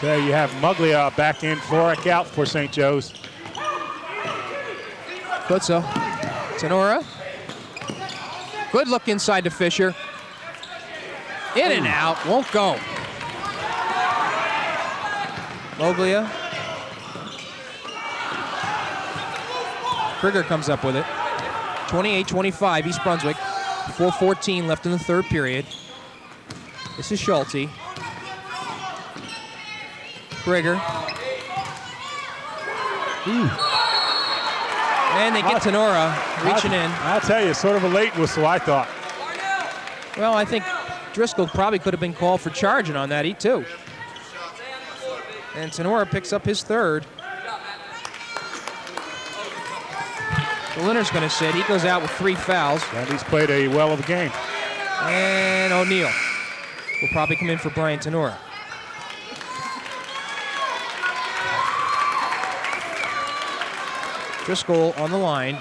There you have Muglia back in, Floric out for St. Joe's. Kutza. Tenora. Good look inside to Fisher. In and out. Won't go. Moglia. Krieger comes up with it. 28-25, East Brunswick. 4:14 left in the third period. This is Schulte. Krieger. And they get Tenora reaching in. I'll tell you, sort of a late whistle, I thought. Well, I think Driscoll probably could have been called for charging on that, too. And Tenora picks up his third. Berliner's going to sit. He goes out with 3 fouls. And he's played a well of a game. And O'Neal will probably come in for Brian Tenora. Driscoll on the line.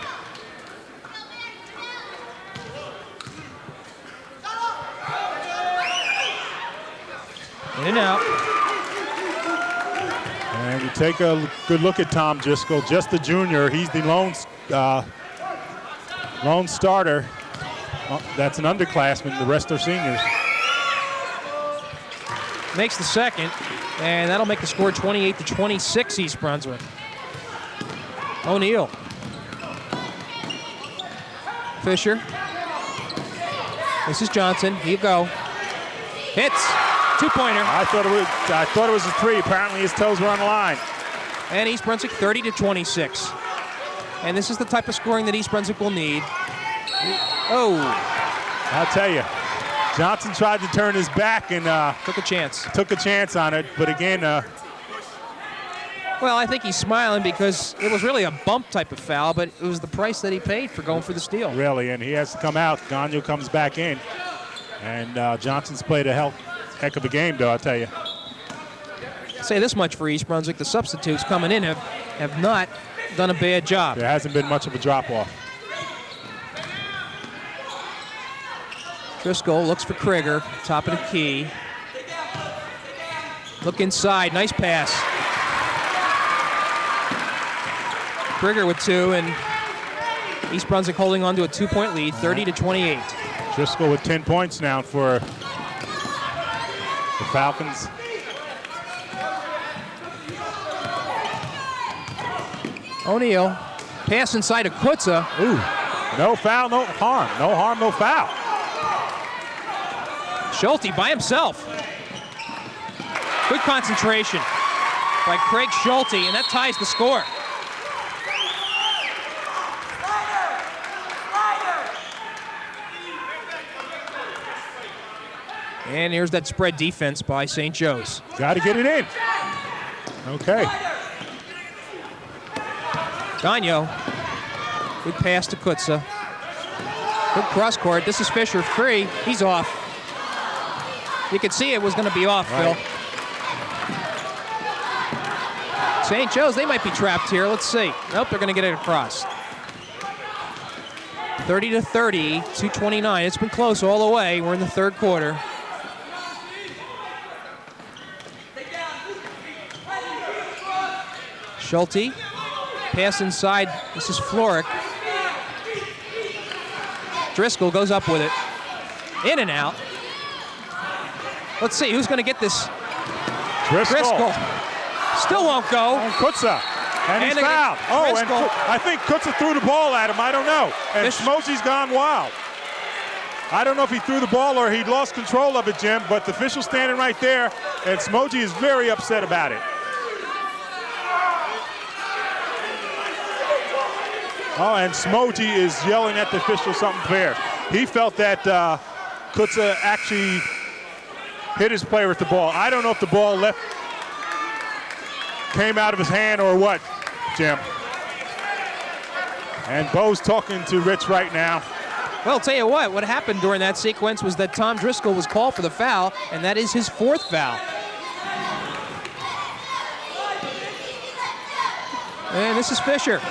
In and out. And you take a good look at Tom Driscoll, just the junior. He's the lone starter. That's an underclassman. The rest are seniors. Makes the second, and that'll make the score 28-26 East Brunswick. O'Neal. Fisher. This is Johnson. Here you go. Hits. Two-pointer. I thought it was a 3. Apparently his toes were on the line. And East Brunswick 30-26. And this is the type of scoring that East Brunswick will need. Oh. I'll tell you, Johnson tried to turn his back and Took a chance. on it, but again, Well, I think he's smiling because it was really a bump type of foul, but it was the price that he paid for going for the steal. really, and he has to come out. Gagnon comes back in, and Johnson's played a heck of a game, though, I'll tell you. I'll say this much for East Brunswick, the substitutes coming in have not done a bad job. There hasn't been much of a drop-off. Driscoll looks for Krieger, top of the key. Look inside, nice pass. Krieger with 2, and East Brunswick holding on to a 2-point lead, 30-28. Driscoll with 10 points now for the Falcons. O'Neal, pass inside to Kutza. Ooh, no foul, no harm. No harm, no foul. Schulte by himself. Good concentration by Craig Schulte, and that ties the score. And here's that spread defense by St. Joe's. Got to get it in. Okay. Gagnon, good pass to Kutza. Good cross court. This is Fisher, free. He's off. You could see it was going to be off, Right. Phil. St. Joe's, they might be trapped here. Let's see. Nope, they're going to get it across. 30-30, 2:29. It's been close all the way. We're in the third quarter. Schulte, pass inside. This is Floric. Driscoll goes up with it. In and out. Let's see who's going to get this. Driscoll. Still won't go. And Kutza. And he's And fouled. Oh, and Driscoll. I think Kutza threw the ball at him. I don't know. And Smoji's gone wild. I don't know if he threw the ball or he lost control of it, Jim, but the official's standing right there, and Smoji is very upset about it. Oh, and Smoji is yelling at the official something fair. He felt that Kutza actually hit his player with the ball. I don't know if the ball came out of his hand or what, Jim. And Bo's talking to Rich right now. Well, I'll tell you what happened during that sequence was that Tom Driscoll was called for the foul, and that is his 4th foul. And this is Fisher.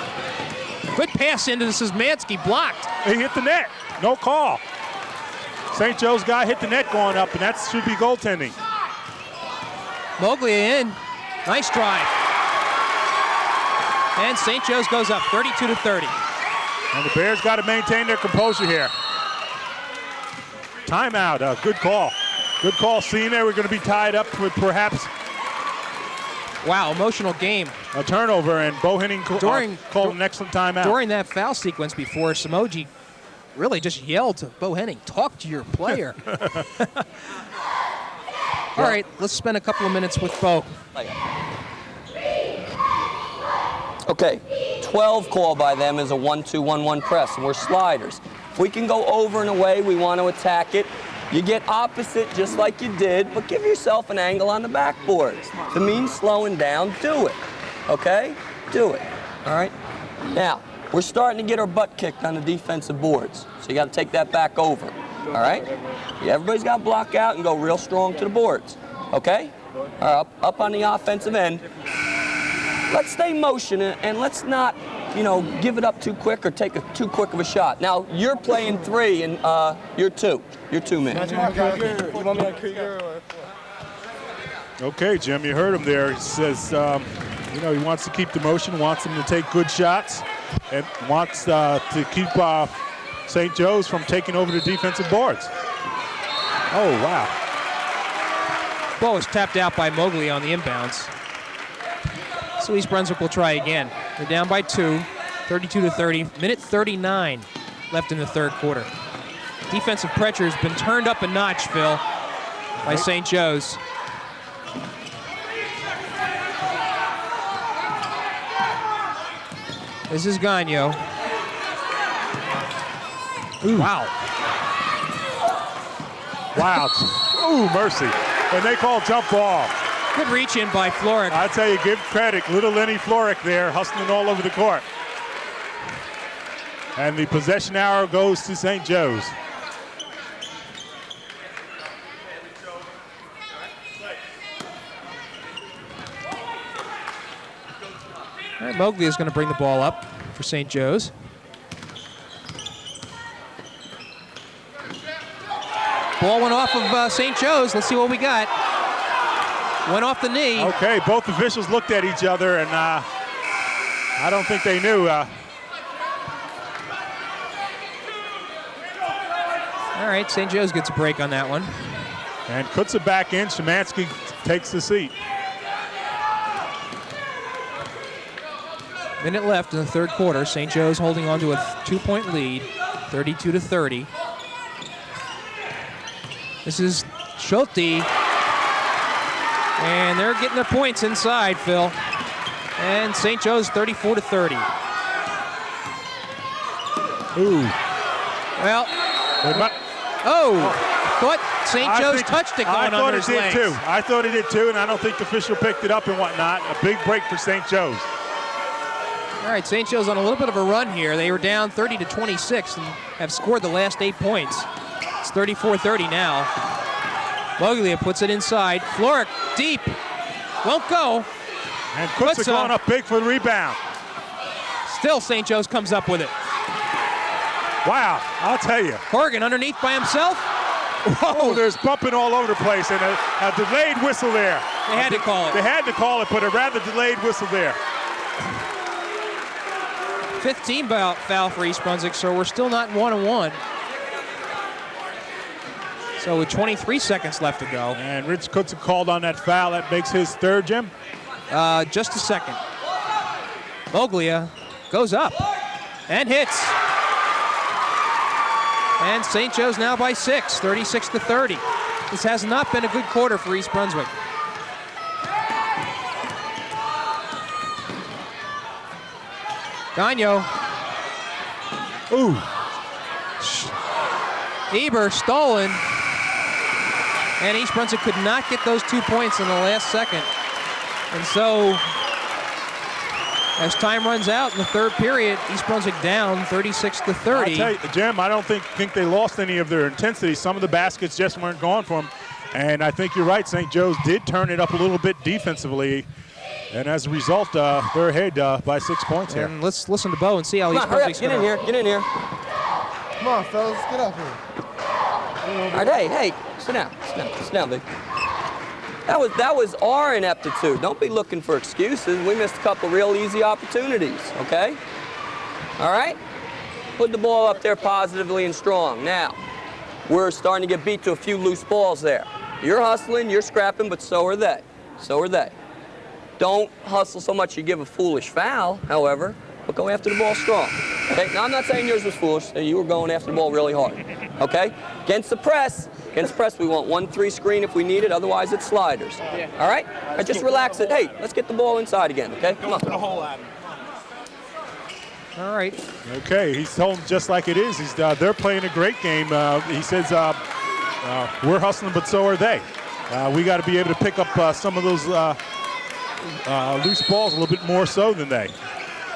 Good pass into Szymanski, blocked. He hit the net, no call. St. Joe's guy hit the net going up, and that should be goaltending. Moglia in, nice drive. And St. Joe's goes up 32-30. And the Bears got to maintain their composure here. Timeout, good call. Good call, seeing there we're going to be tied up with perhaps Wow, emotional game. a turnover, and Bo Henning called an excellent timeout. During that foul sequence before, Samoji really just yelled to Bo Henning, talk to your player. All right, let's spend a couple of minutes with Bo. Okay, 12 call by them is a 1-2-1-1 press, and we're sliders. If we can go over and away, we want to attack it. You get opposite just like you did, but give yourself an angle on the backboard. To mean slowing down, do it. Okay? Do it. All right? Now, we're starting to get our butt kicked on the defensive boards, so you got to take that back over. All right? Yeah, everybody's got to block out and go real strong to the boards. Okay? All right, up on the offensive end. Let's stay motion and let's not, give it up too quick or take too quick of a shot. Now, you're playing 3 and you're 2. You're 2 men. Okay, Jim, you heard him there. He says, he wants to keep the motion, wants them to take good shots, and wants to keep St. Joe's from taking over the defensive boards. Oh, wow. Ball was tapped out by Mowgli on the inbounds. So East Brunswick will try again. They're down by 2, 32-30. Minute 39 left in the third quarter. Defensive pressure has been turned up a notch, Phil, by St. Joe's. This is Gagnon. Wow. Wow. Ooh, mercy. And they call jump ball. Good reach in by Floric. I tell you, give credit. Little Lenny Floric there, hustling all over the court. And the possession arrow goes to St. Joe's. All right, Mowgli is going to bring the ball up for St. Joe's. Ball went off of St. Joe's. Let's see what we got. Went off the knee. Okay, both officials looked at each other, and I don't think they knew. All right, St. Joe's gets a break on that one. And puts it back in. Szymanski takes the seat. Minute left in the third quarter. St. Joe's holding on to a 2-point lead, 32-30. This is Schulte. And they're getting their points inside, Phil. And St. Joe's 34-30. Ooh. Well, thought St. Joe's touched it going under his legs. I thought he did too, and I don't think the official picked it up and whatnot. A big break for St. Joe's. All right, St. Joe's on a little bit of a run here. They were down 30-26 and have scored the last 8 points. It's 34-30 now. Mowgli puts it inside. Floric deep. Won't go. And puts it going up big for the rebound. Still St. Joe's comes up with it. Wow, I'll tell you. Horgan underneath by himself. Whoa, there's bumping all over the place, and a delayed whistle there. They had to call it. They had to call it, but a rather delayed whistle there. 5th team foul for East Brunswick, so we're still not 1-1. So with 23 seconds left to go. And Rich Kutza called on that foul. That makes his third, Jim. Just a second. Moglia goes up and hits. And St. Joe's now by 6, 36-30. This has not been a good quarter for East Brunswick. Gagno. Ooh. Eber stolen. And East Brunswick could not get those 2 points in the last second. And so, as time runs out in the third period, East Brunswick down 36-30. I tell you, Jim, I don't think they lost any of their intensity. Some of the baskets just weren't going for them. And I think you're right, St. Joe's did turn it up a little bit defensively. And as a result, they're ahead by 6 points here. And let's listen to Bo and see how East Brunswick's going to... Get in here. Come on, fellas, get up here. All right, hey, sit down, big. That was our ineptitude. Don't be looking for excuses. We missed a couple real easy opportunities, okay? All right? Put the ball up there positively and strong. Now, we're starting to get beat to a few loose balls there. You're hustling, you're scrapping, but so are they. So are they. Don't hustle so much you give a foolish foul, however, but go after the ball strong. Okay? Now, I'm not saying yours was foolish. You were going after the ball really hard. Okay? Against the press, we want 1-3 screen if we need it. Otherwise, it's sliders. Yeah. All right? Just relax it. Hey, let's get the ball inside again, okay? Come on. All right. Okay, he's told them just like it is. They're playing a great game. He says, we're hustling, but so are they. We got to be able to pick up some of those loose balls a little bit more so than they.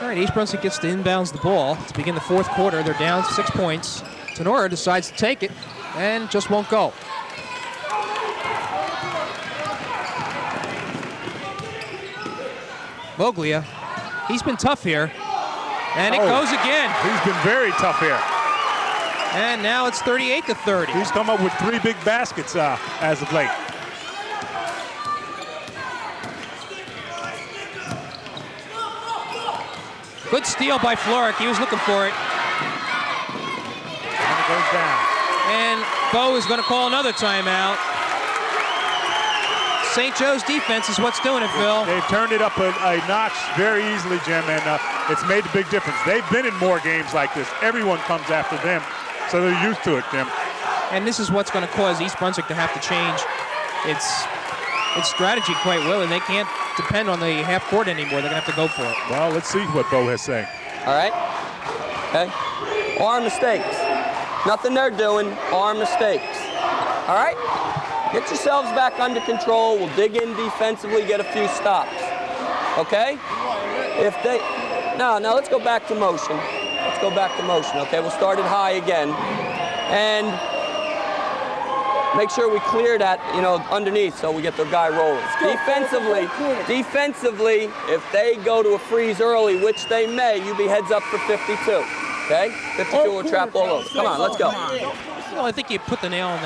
All right, East Brunswick gets to inbounds the ball to begin the fourth quarter. They're down 6 points. Tenora decides to take it and just won't go. Moglia, he's been tough here. And it goes again. He's been very tough here. And now it's 38-30. He's come up with 3 big baskets as of late. Good steal by Floric. He was looking for it. And it goes down. And Bo is going to call another timeout. St. Joe's defense is what's doing it, Phil. They've turned it up a notch very easily, Jim, and it's made a big difference. They've been in more games like this. Everyone comes after them, so they're used to it, Jim. And this is what's going to cause East Brunswick to have to change its strategy quite well, and they can't depend on the half court anymore. They're going to have to go for it. Well, let's see what Bo has saying. All right? Okay? Our mistakes. Nothing they're doing, our mistakes. All right? Get yourselves back under control. We'll dig in defensively, get a few stops. Okay? If they, no, let's go back to motion. Let's go back to motion, okay? We'll start it high again. And make sure we clear that, underneath so we get the guy rolling. Defensively, if they go to a freeze early, which they may, you be heads up for 52, okay? 52 will trap all over. Come on, let's go. Well, I think you put the nail on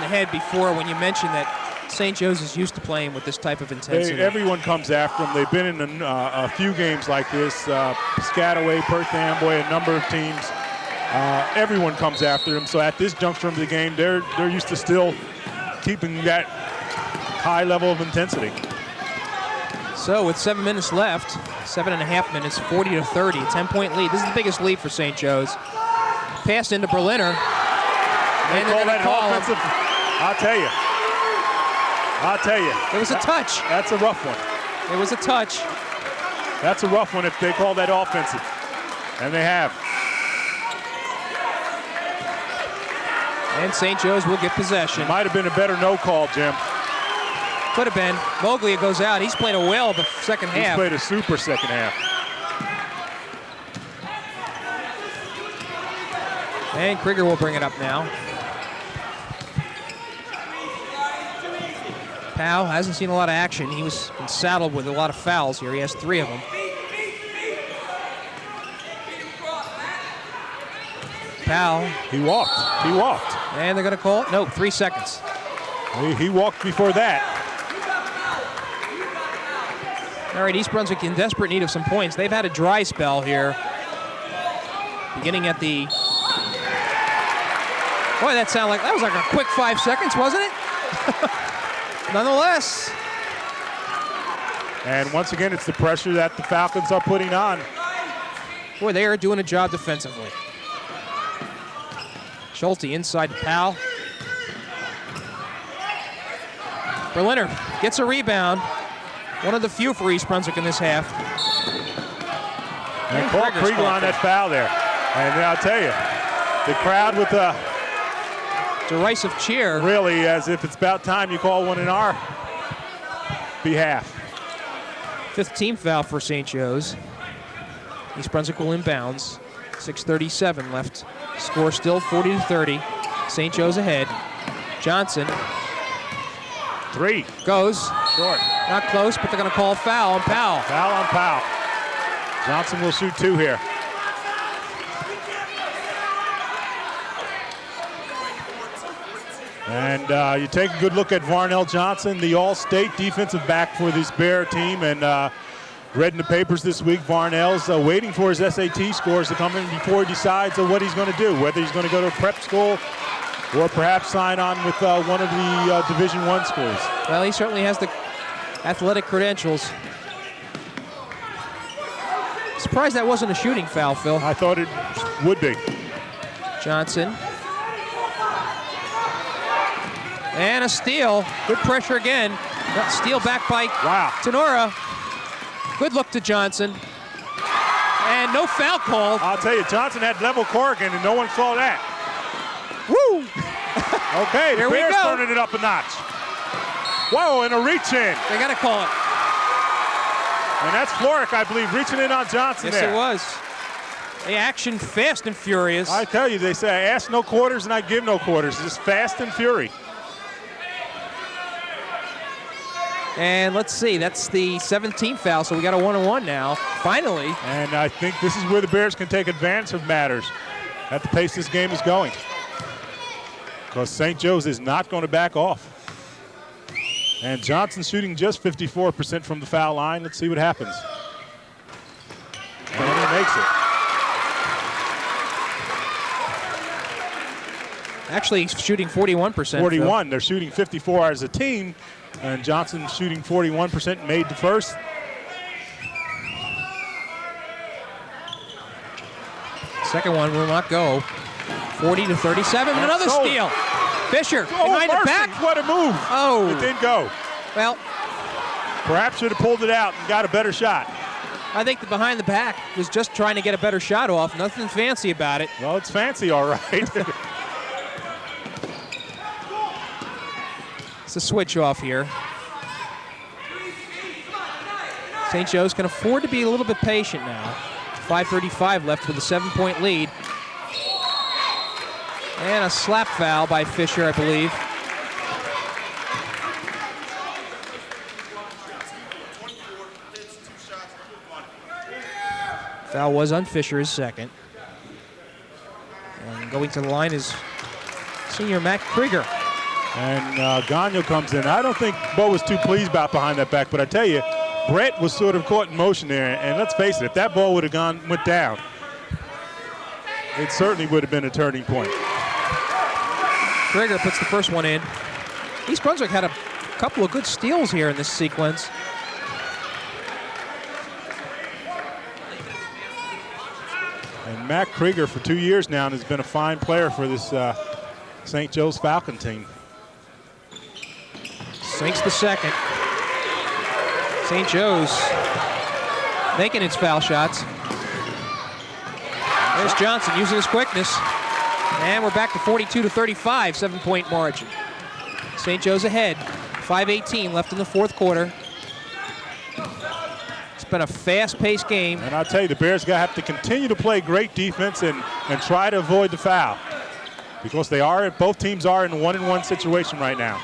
the head before when you mentioned that St. Joe's is used to playing with this type of intensity. Everyone comes after them. They've been in a few games like this. Piscataway, Perth Amboy, a number of teams. Everyone comes after them. So at this juncture of the game, they're used to still keeping that high level of intensity. So with 7 minutes left, 7.5 minutes, 40-30, 10-point lead. This is the biggest lead for St. Joe's. Pass into Berliner. They call that offensive. I'll tell you. It was a touch. That's a rough one. It was a touch. That's a rough one if they call that offensive. And they have. And St. Joe's will get possession. Might have been a better no call, Jim. Could have been. Moglia goes out. He's played a whale the second half. He's played a super second half. And Krieger will bring it up now. Powell hasn't seen a lot of action. He was been saddled with a lot of fouls here. He has 3 of them. Powell. He walked. And they're going to call it? No, 3 seconds. He walked before that. All right, East Brunswick in desperate need of some points. They've had a dry spell here. Beginning at the... Boy, that was like a quick 5 seconds, wasn't it? Nonetheless. And once again, it's the pressure that the Falcons are putting on. Boy, they are doing a job defensively. Schulte inside to Powell. Berliner gets a rebound. One of the few for East Brunswick in this half. And call Krieger on that foul there. And I'll tell you, the crowd with a derisive cheer. Really, as if it's about time you call one in our behalf. 5th team foul for St. Joe's. East Brunswick will inbounds. 6:37 left. Score still 40-30. St. Joe's ahead. Johnson. 3. Goes. Short. Not close, but they're going to call foul on Powell. Foul on Powell. Johnson will shoot 2 here. And you take a good look at Varnell Johnson, the all-state defensive back for this Bear team. And read in the papers this week, Varnell's waiting for his SAT scores to come in before he decides what he's going to do, whether he's going to go to prep school or perhaps sign on with one of the Division I schools. Well, he certainly has the athletic credentials. Surprised that wasn't a shooting foul, Phil. I thought it would be. Johnson. And a steal. Good pressure again. Got steal back by Tenora. Good look to Johnson. And no foul called. I'll tell you, Johnson had level Corrigan, and no one saw that. Woo! Okay, the Here we Bears go. turning it up a notch. Whoa, and a reach in. They got to call it. And that's Floric, I believe, reaching in on Johnson Yes, there. it was. The action fast and furious. I tell you, they say, I ask no quarters and I give no quarters. Just fast and fury. And let's see, that's the 17th foul, so we got a 1-on-1 now, finally. And I think this is where the Bears can take advantage of matters at the pace this game is going. Because St. Joe's is not going to back off. And Johnson shooting just 54% from the foul line. Let's see what happens. And he makes it. Actually, he's shooting 41%. 41. Phil. They're shooting 54 as a team. And Johnson shooting 41%, made the first. Second one will not go. 40-37, and another sold. steal. Fisher behind mercy. the back. What a move. Oh. It didn't go. Well, perhaps should have pulled it out and got a better shot. I think the behind the back was just trying to get a better shot off. Nothing fancy about it. Well, it's fancy, all right. It's a switch off here. St. Joe's can afford to be a little bit patient now. 5:35 left with a 7-point lead. And a slap foul by Fisher, I believe. Foul was on Fisher, his second. And going to the line is senior Matt Krieger. And Gagnon comes in. I don't think Bo was too pleased about behind that back, but I tell you, Brett was sort of caught in motion there. And let's face it, if that ball would have went down, it certainly would have been a turning point. Krieger puts the first one in. East Brunswick had a couple of good steals here in this sequence. And Matt Krieger for 2 years now has been a fine player for this St. Joe's Falcon team. Sinks the second. St. Joe's making its foul shots. There's Johnson using his quickness. And we're back to 42-35, 7-point margin. St. Joe's ahead. 5:18 left in the fourth quarter. It's been a fast-paced game. And I'll tell you, the Bears going to have to continue to play great defense and try to avoid the foul. Because both teams are in a 1-on-1 situation right now.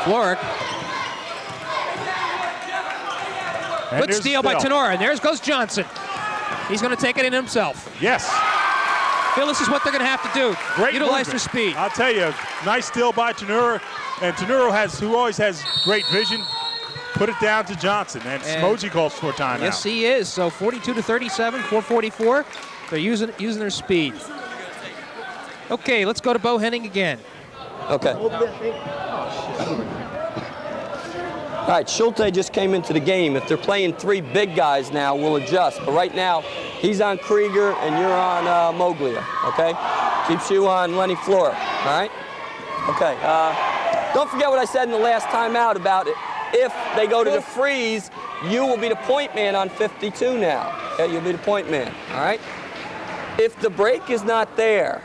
Floric. Good steal by Tenora, and there goes Johnson. He's going to take it in himself. Yes. Phil, this is what they're going to have to do. Great Utilize movement. their speed. I'll tell you, nice steal by Tenora. And Tenora, who always has great vision, put it down to Johnson. And Smoji calls for a timeout. Yes, he is. So 42-37, 4:44. They're using their speed. Okay, let's go to Bo Henning again. Okay. All right, Schulte just came into the game. If they're playing three big guys now, we'll adjust. But right now, he's on Krieger and you're on Moglia, okay? Keeps you on Lenny Flora, all right? Okay, don't forget what I said in the last timeout about it. If they go to the freeze, you will be the point man on 52 now. Okay, you'll be the point man, all right? If the break is not there,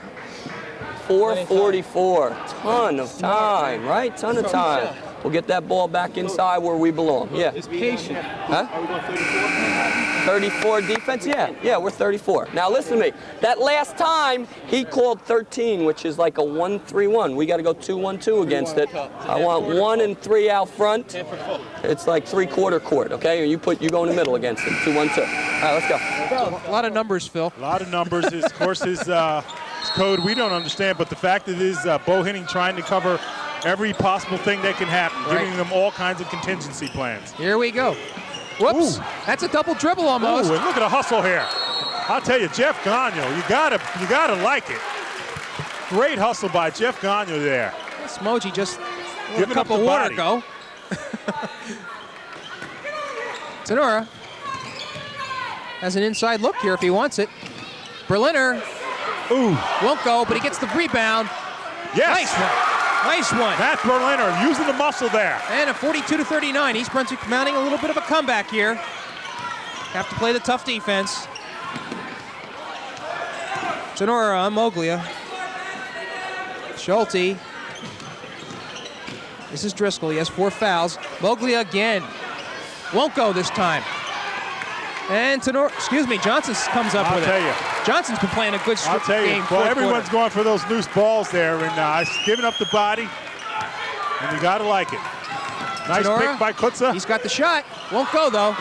4:44, ton of time, right? Ton of time. We'll get that ball back inside where we belong. Yeah. It's patient. Huh? Are we going 34? 34 defense? Yeah, we're 34. Now listen to me. That last time, he called 13, which is like a 1-3-1. We got to go 2-1-2 against it. I want 1 and 3 out front. It's like 3/4 court, okay? You go in the middle against it, 2-1-2. All right, let's go. A lot of numbers, Phil. A lot of numbers. Of course, his code we don't understand, but the fact that it is Bo Henning trying to cover every possible thing that can happen, giving them all kinds of contingency plans. Here we go. Whoops, that's a double dribble almost. Ooh, and look at the hustle here. I'll tell you, Jeff Gagnon, you gotta like it. Great hustle by Jeff Gagnon there. Smoji just let a Giving cup up of the water body. go. Tenora has an inside look here if he wants it. Berliner won't go, but he gets the rebound. Yes. Nice one. Nice one. Matt Berliner using the muscle there. And a 42-39. East Brunswick mounting a little bit of a comeback here. Have to play the tough defense. Tenora on Moglia. Schulte. This is Driscoll. He has 4 fouls. Moglia again. Won't go this time. And Johnson comes up with it. I'll tell you. Johnson's been playing a good I'll tell you. game. Well, everyone's going for those loose balls there and giving up the body. And you got to like it. Nice Tenora, pick by Kutza. He's got the shot. Won't go, though.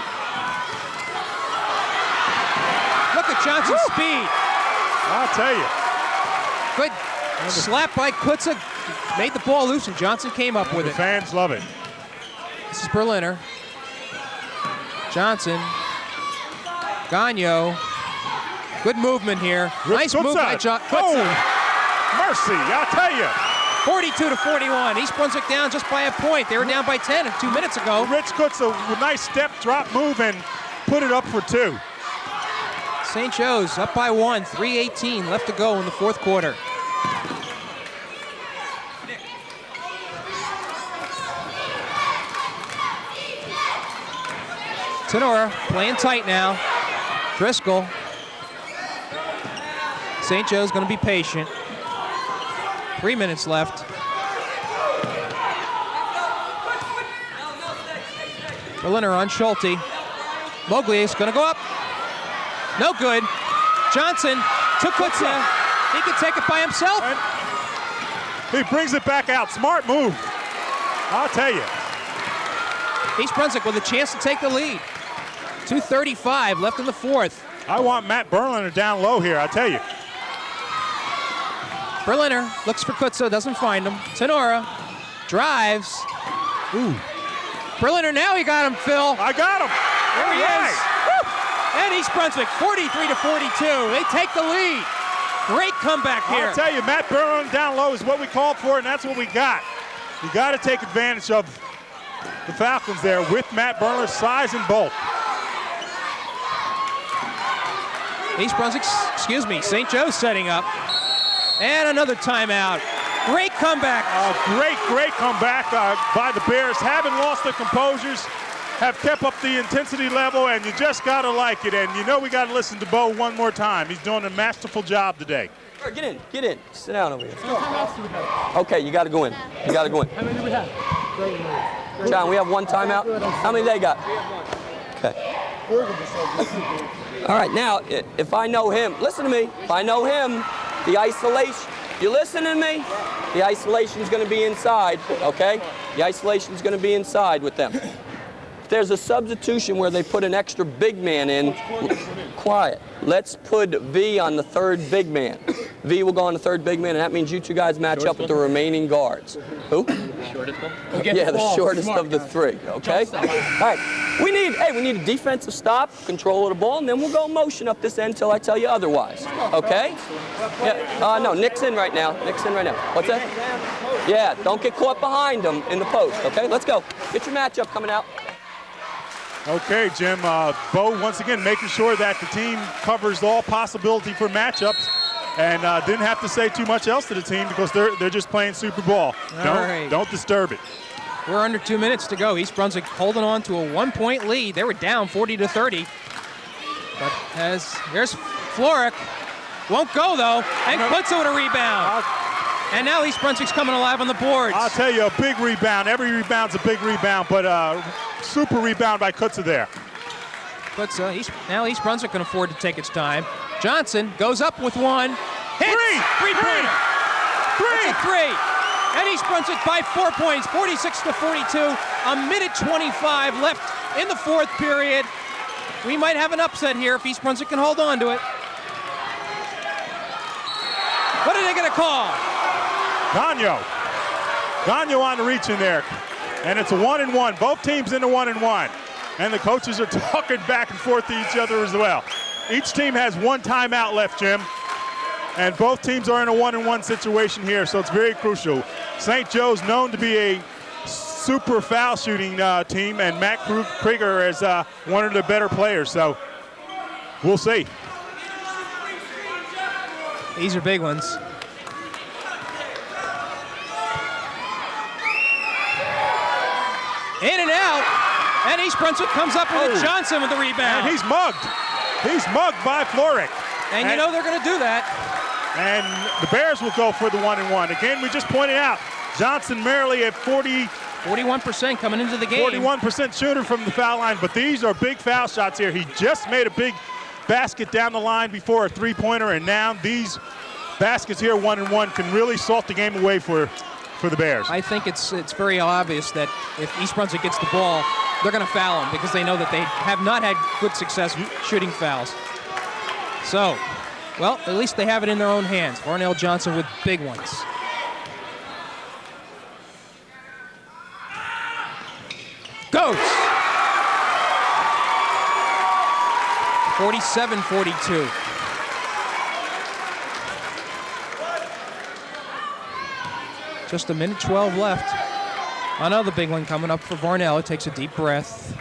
Look at Johnson's speed. I'll tell you. Good slap by Kutza. Made the ball loose, and Johnson came up with The it. fans love it. This is Berliner. Johnson. Gagnon. Good movement here. Nice move by Kutza. Oh, mercy, I'll tell you. 42-41. East Brunswick down just by a point. They were down by 10 2 minutes ago. Rich Kutza with a nice step, drop move, and put it up for 2. St. Joe's up by 1. 3:18 left to go in the fourth quarter. Tenora playing tight now. Driscoll. St. Joe's going to be patient. 3 minutes left. Berliner on Schulte. Moglier's going to go up. No good. Johnson to Kutza. He could take it by himself. And he brings it back out. Smart move. I'll tell you. East Brunswick with a chance to take the lead. 2:35 left in the fourth. I want Matt Berliner down low here, I tell you. Berliner looks for Kutza, doesn't find him. Tenora drives. Ooh. Berliner, now he got him, Phil. I got him. There he is. Woo! And East Brunswick, 43-42. They take the lead. Great comeback here. I'll tell you, Matt Berliner down low is what we called for, and that's what we got. You got to take advantage of the Falcons there with Matt Berliner's size and bulk. East Brunswick, St. Joe's setting up. And another timeout. Great comeback. Great comeback by the Bears. Haven't lost their composures, have kept up the intensity level, and you just got to like it. And you know we got to listen to Bo one more time. He's doing a masterful job today. All right, get in. Sit down over here. Okay, you got to go in. You got to go in. How many do we have? John, we have one timeout. How many they got? Okay. All right, now, if I know him, listen to me. If I know him, the isolation, you listen to me? The isolation's going to be inside, okay? The isolation's going to be inside with them. If there's a substitution where they put an extra big man in, quiet. Let's put V on the third big man. V will go on the third big man, and that means you two guys match up with the remaining guards. Who? Shortest one? Yeah, the shortest of the three, okay? All right, we need a defensive stop, control of the ball, and then we'll go motion up this end until I tell you otherwise, okay? Yeah, no, Nick's in right now. What's that? Yeah, don't get caught behind him in the post, okay? Let's go. Get your matchup coming out. Okay, Jim. Bo once again making sure that the team covers all possibility for matchups, and didn't have to say too much else to the team because they're just playing Super Ball. Don't disturb it. We're under 2 minutes to go. East Brunswick holding on to a 1-point lead. They were down 40-30. But there's Floric. Won't go though. And Kutza with a rebound. And now East Brunswick's coming alive on the boards. I'll tell you, a big rebound. Every rebound's a big rebound, but super rebound by Kutza there. Kutza, now East Brunswick can afford to take its time. Johnson goes up with one. Hits. Three-pointer. It's a three. And East Brunswick by 4 points, 46-42. A minute 25 left in the fourth period. We might have an upset here if East Brunswick can hold on to it. What are they going to call? Gagno on the reach in there. And it's a 1-and-1. Both teams in the 1-and-1. And the coaches are talking back and forth to each other as well. Each team has one timeout left, Jim. And both teams are in a 1-and-1 situation here, so it's very crucial. St. Joe's known to be a super foul shooting team, and Matt Krieger is one of the better players, so we'll see. These are big ones. In and out, and East Brunswick comes up with a Johnson with the rebound. And he's mugged. He's mugged by Floric. And you know they're going to do that. And the Bears will go for the 1-and-1. Again, we just pointed out, Johnson merely at 41% coming into the game. 41% shooter from the foul line, but these are big foul shots here. He just made a big basket down the line before a three-pointer, and now these baskets here, 1-and-1, can really salt the game away for the Bears. I think it's very obvious that if East Brunswick gets the ball, they're going to foul them because they know that they have not had good success shooting fouls. So, well, at least they have it in their own hands. Varnell Johnson with big ones. Goes! 47-42. Just a minute 12 left. Another big one coming up for Varnell. It takes a deep breath.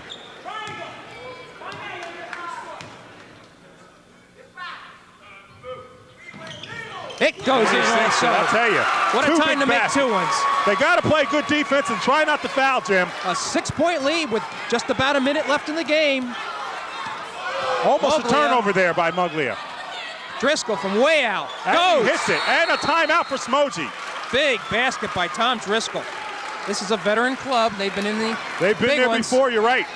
It goes in also. I'll tell you. What a time to make two ones. They got to play good defense and try not to foul, Jim. A 6-point lead with just about a minute left in the game. Almost a turnover there by Muglia. Driscoll from way out. And he hits it. And a timeout for Smoji. big basket by Tom Driscoll. This is a veteran club. They've been in the They've been big there ones, before, you're right.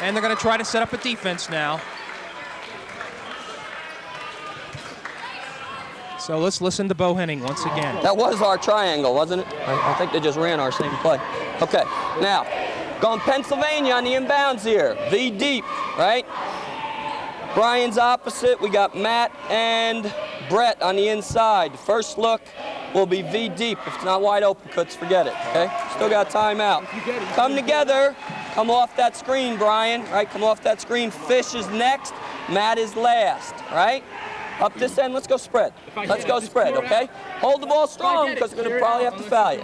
and they're going to try to set up a defense now. So let's listen to Bo Henning once again. That was our triangle, wasn't it? I think they just ran our same play. Okay, now, going Pennsylvania on the inbounds here. V deep, right? Brian's opposite. We got Matt and Brett on the inside. The first look will be V deep. If it's not wide open, Coots, forget it, okay? Still got timeout. Come together. Come off that screen, Brian, right? Come off that screen. Fish is next. Matt is last, right? Up this end, let's go spread. Let's go spread, okay? Hold the ball strong because we're going to probably have to foul you.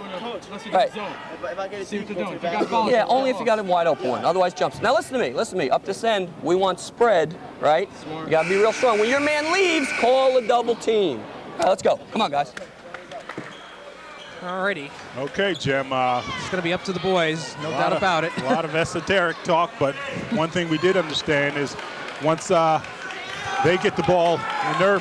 Right. If I get it deep, Yeah, only if you got a wide open one. Otherwise, jumps. Now listen to me. Up this end, we want spread, right? You got to be real strong. When your man leaves, call a double team. All right, let's go. Come on, guys. Alrighty. Okay, Jim. It's going to be up to the boys, no doubt about it. A lot of esoteric talk, but one thing we did understand is once they get the ball in their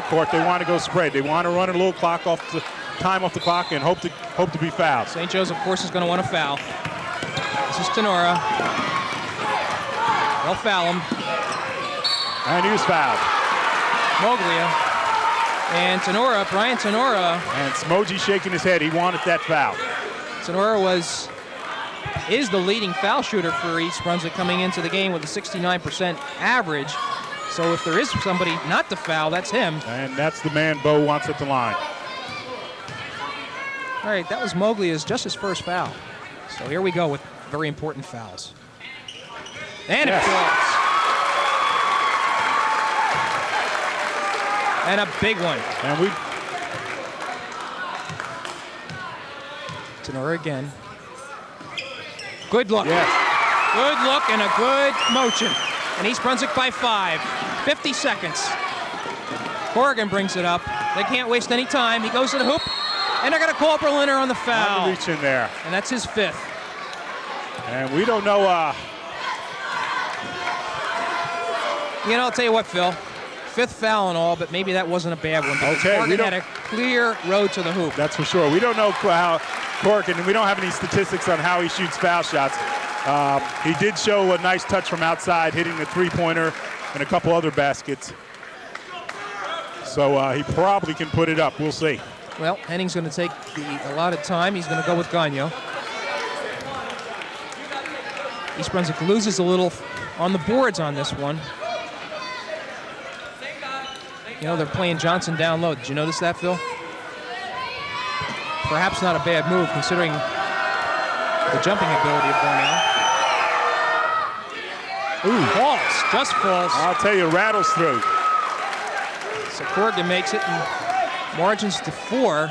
court, they want to go spread. They want to run a little clock off the time off the clock and hope to be fouled. St. Joe's, of course, is going to want to foul. This is Tenora. They'll foul him. And he was fouled. Moglia. And Tenora, Brian Tenora. And Smoji shaking his head. He wanted that foul. Tenora is the leading foul shooter for East Brunswick coming into the game with a 69% average. So if there is somebody not to foul, that's him. And that's the man Bo wants at the line. All right, that was Moglia's just his first foul. So here we go with very important fouls. And it falls. And a big one. And we Tenora again. Good look. Yes. Good look and a good motion. And East Brunswick by 5. 50 seconds. Corrigan brings it up. They can't waste any time. He goes to the hoop. And they're going to call Berliner on the foul. On the reach in there. And that's his 5th. And we don't know. You know, I'll tell you what, Phil. 5th foul and all, but maybe that wasn't a bad one. Okay, Corrigan had a clear road to the hoop. That's for sure. We don't know how Corrigan, and we don't have any statistics on how he shoots foul shots. He did show a nice touch from outside, hitting the three-pointer and a couple other baskets. So he probably can put it up. We'll see. Well, Henning's going to take the allotted time. He's going to go with Gagno. East Brunswick loses a little on the boards on this one. You know, they're playing Johnson down low. Did you notice that, Phil? Perhaps not a bad move considering the jumping ability of Cornell. Ooh, falls, just falls. I'll tell you, rattles through. So Corrigan makes it and margins to 4,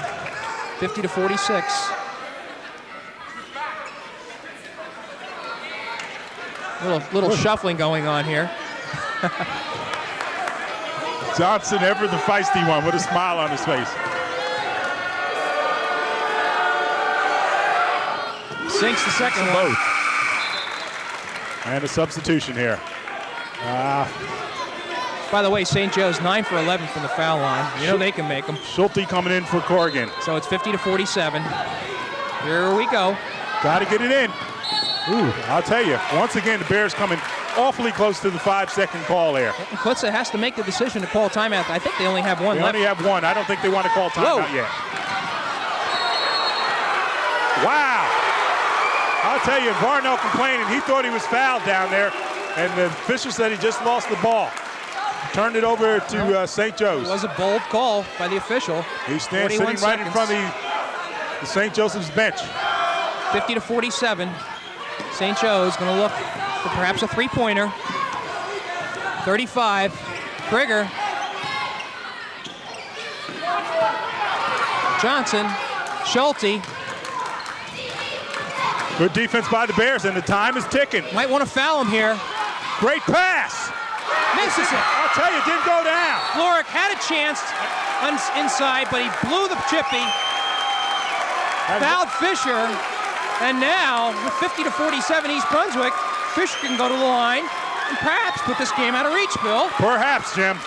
50-46. Little shuffling going on here. Johnson, ever the feisty one, with a smile on his face. Sinks the second one. And a substitution here. By the way, St. Joe's 9 for 11 from the foul line. You know they can make them. Schulte coming in for Corrigan. So it's 50-47. Here we go. Got to get it in. Ooh, I'll tell you, once again, the Bears coming awfully close to the 5-second call here. Kutza has to make the decision to call timeout. I think they only have one left. They only have one. I don't think they want to call timeout yet. Wow. I'll tell you, Varnell complaining. He thought he was fouled down there, and the official said he just lost the ball. Turned it over to St. Joe's. It was a bold call by the official. He's sitting right in front of the St. Joseph's bench. 50-47. St. Joe's going to look for perhaps a three-pointer. 35. Krieger. Johnson. Schulte. Good defense by the Bears, and the time is ticking. Might want to foul him here. Great pass. Misses it. I'll tell you, it didn't go down. Floric had a chance inside, but he blew the chippy. Fouled Fisher. And now, with 50-47 East Brunswick, Fisher can go to the line and perhaps put this game out of reach, Bill. Perhaps, Jim.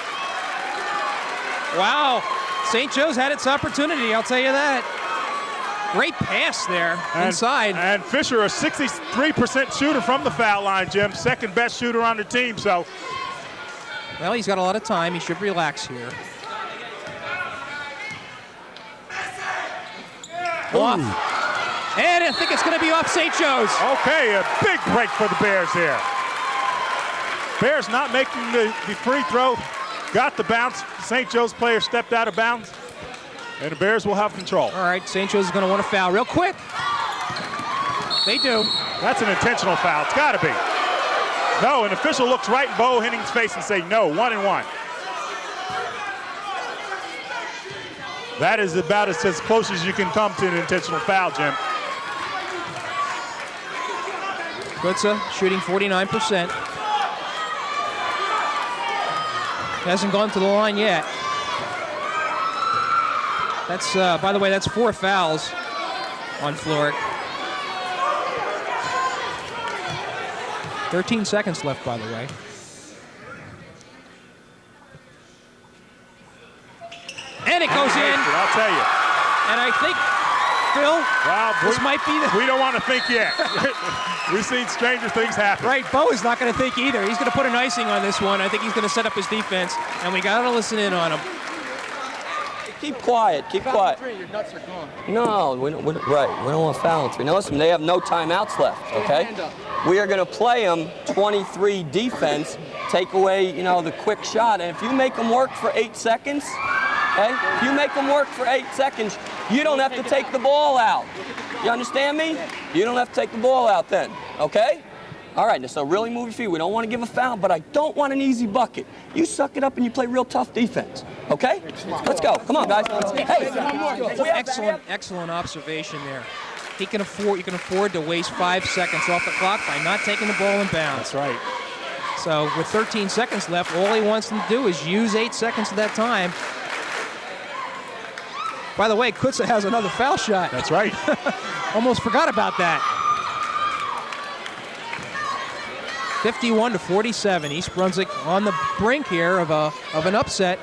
Wow. St. Joe's had its opportunity, I'll tell you that. Great pass there inside. And Fisher, a 63% shooter from the foul line, Jim. Second best shooter on the team, so. Well, he's got a lot of time. He should relax here. Off. And I think it's going to be off St. Joe's. Okay, a big break for the Bears here. Bears not making the free throw. Got the bounce. St. Joe's player stepped out of bounds. And the Bears will have control. All right, St. Joe's is going to want to foul real quick. They do. That's an intentional foul. It's got to be. No, an official looks right in Bo Henning's face and say no, 1-1. That is about as close as you can come to an intentional foul, Jim. Kutza shooting 49%. Hasn't gone to the line yet. That's, by the way, that's 4 fouls on Floric. 13 seconds left, by the way. And it goes in. I'll tell you. And I think, Phil, this might be the... We don't want to think yet. We've seen stranger things happen. Right, Bo is not going to think either. He's going to put an icing on this one. I think he's going to set up his defense, and we got to listen in on him. Keep quiet, keep quiet. Your nuts are gone. No, we don't want to foul on 3. Now listen, they have no timeouts left, okay? We are going to play them 23 defense, take away, the quick shot, and if you make them work for 8 seconds, okay? If you make them work for 8 seconds, you don't have to take the ball out. You understand me? You don't have to take the ball out then, okay? All right, so really move your feet. We don't want to give a foul, but I don't want an easy bucket. You suck it up and you play real tough defense, okay? Let's go. Come on, guys. Hey, Excellent observation there. You can afford to waste 5 seconds off the clock by not taking the ball in bounds. That's right. So with 13 seconds left, all he wants them to do is use 8 seconds of that time. By the way, Kutza has another foul shot. That's right. Almost forgot about that. 51-47. East Brunswick on the brink here of an upset.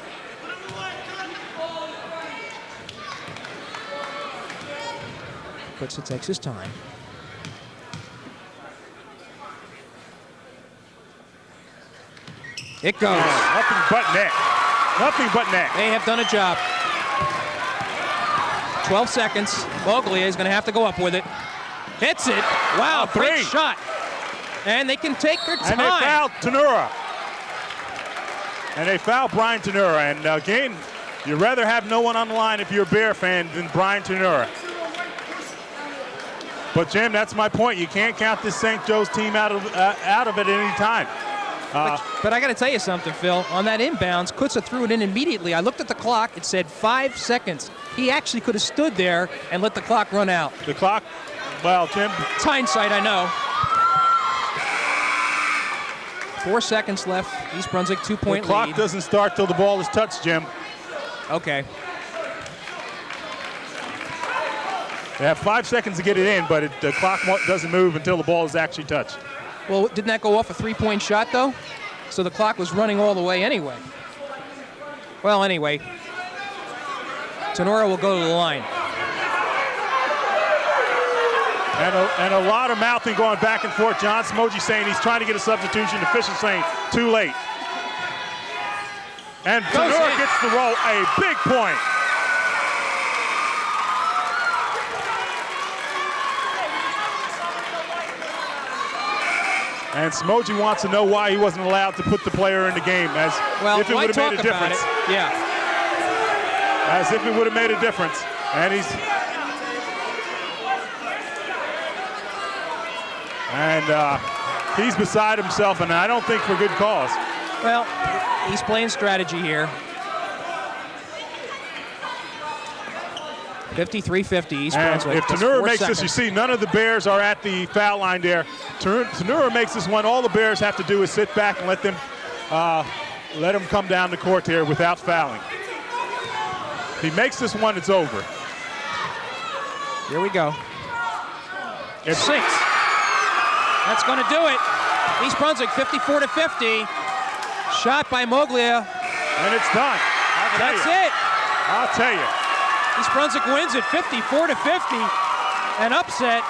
Kutza takes his time. It goes. Nothing but net. Nothing but net. They have done a job. 12 seconds. Moglia is going to have to go up with it. Hits it. Wow, great shot. And they can take their time. And they fouled Tenura. And they fouled Brian Tenura. And again, you'd rather have no one on the line if you're a Bear fan than Brian Tenura. But Jim, that's my point. You can't count this St. Joe's team out of it at any time. But I got to tell you something, Phil. On that inbounds, Kutza threw it in immediately. I looked at the clock. It said 5 seconds. He actually could have stood there and let the clock run out. The clock? Well, Jim. It's hindsight, I know. 4 seconds left. East Brunswick 2-point lead. The clock doesn't start till the ball is touched, Jim. Okay. They have 5 seconds to get it in, but the clock doesn't move until the ball is actually touched. Well, didn't that go off a 3-point shot, though? So the clock was running all the way anyway. Well, anyway, Tenora will go to the line. And a lot of mouthing going back and forth. John Smoji saying he's trying to get a substitution. The official saying too late. And Tenora gets the roll. A big point. And Smoji wants to know why he wasn't allowed to put the player in the game, as if it would have made a difference. Yeah. As if it would have made a difference. And he's beside himself, and I don't think for good cause. Well, he's playing strategy here. 53-50, East Brunswick. If Tenura makes this, you see none of the Bears are at the foul line there. Tenura makes this one. All the Bears have to do is sit back and let them come down the court here without fouling. If he makes this one, it's over. Here we go. It sinks. That's going to do it. East Brunswick 54-50. Shot by Moglia. And it's done. That's it. I'll tell you. East Brunswick wins it 54-50. An upset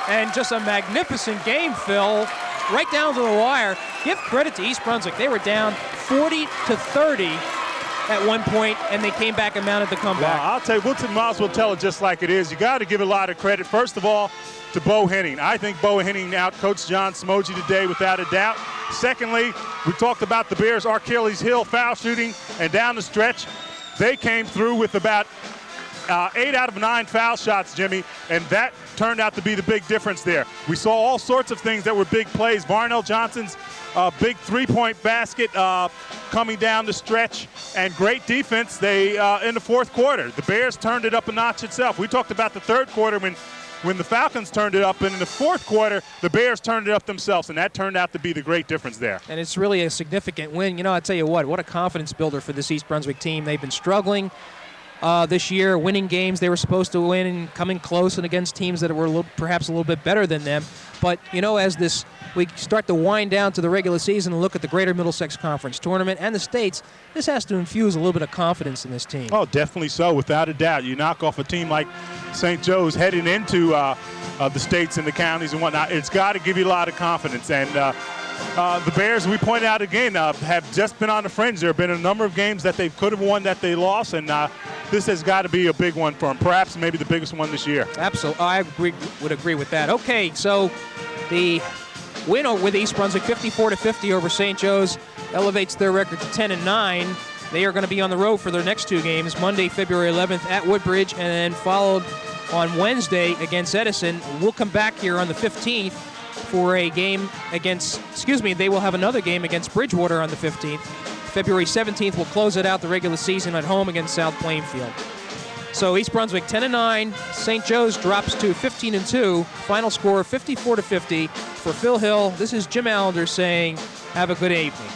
and just a magnificent game, Phil. Right down to the wire. Give credit to East Brunswick. They were down 40-30 at one point, and they came back and mounted the comeback. Well, I'll tell you, Wilton Miles will tell it just like it is. You got to give a lot of credit, first of all, to Bo Henning. I think Bo Henning out-coached John Smoji today without a doubt. Secondly, we talked about the Bears' Achilles heel foul shooting, and down the stretch, they came through with about 8 out of 9 foul shots, Jimmy, and that turned out to be the big difference there. We saw all sorts of things that were big plays. Varnell Johnson's big three-point basket coming down the stretch, and great defense. They in the fourth quarter, the Bears turned it up a notch itself. We talked about the third quarter when the Falcons turned it up, and in the fourth quarter, the Bears turned it up themselves, and that turned out to be the great difference there. And it's really a significant win. You know, I tell you what a confidence builder for this East Brunswick team. They've been struggling this year, winning games they were supposed to win and coming close and against teams that were perhaps a little bit better than them. But, you know, as we start to wind down to the regular season and look at the Greater Middlesex Conference Tournament and the States, this has to infuse a little bit of confidence in this team. Oh, definitely so, without a doubt. You knock off a team like St. Joe's heading into the states and the counties and whatnot, it's got to give you a lot of confidence. And the Bears, we pointed out again, have just been on the fringe. There have been a number of games that they could have won that they lost, and this has got to be a big one for them, perhaps maybe the biggest one this year. Absolutely. I would agree with that. Okay, so the win with East Brunswick, 54-50 over St. Joe's, elevates their record to 10-9. They are going to be on the road for their next two games, Monday, February 11th at Woodbridge, and then followed on Wednesday against Edison. We'll come back here on the 15th for a game against, they will have another game against Bridgewater on the 15th. February 17th, we'll close it out the regular season at home against South Plainfield. So East Brunswick 10-9, St. Joe's drops to 15-2. Final score 54-50. For Phil Hill, this is Jim Allinder saying, have a good evening.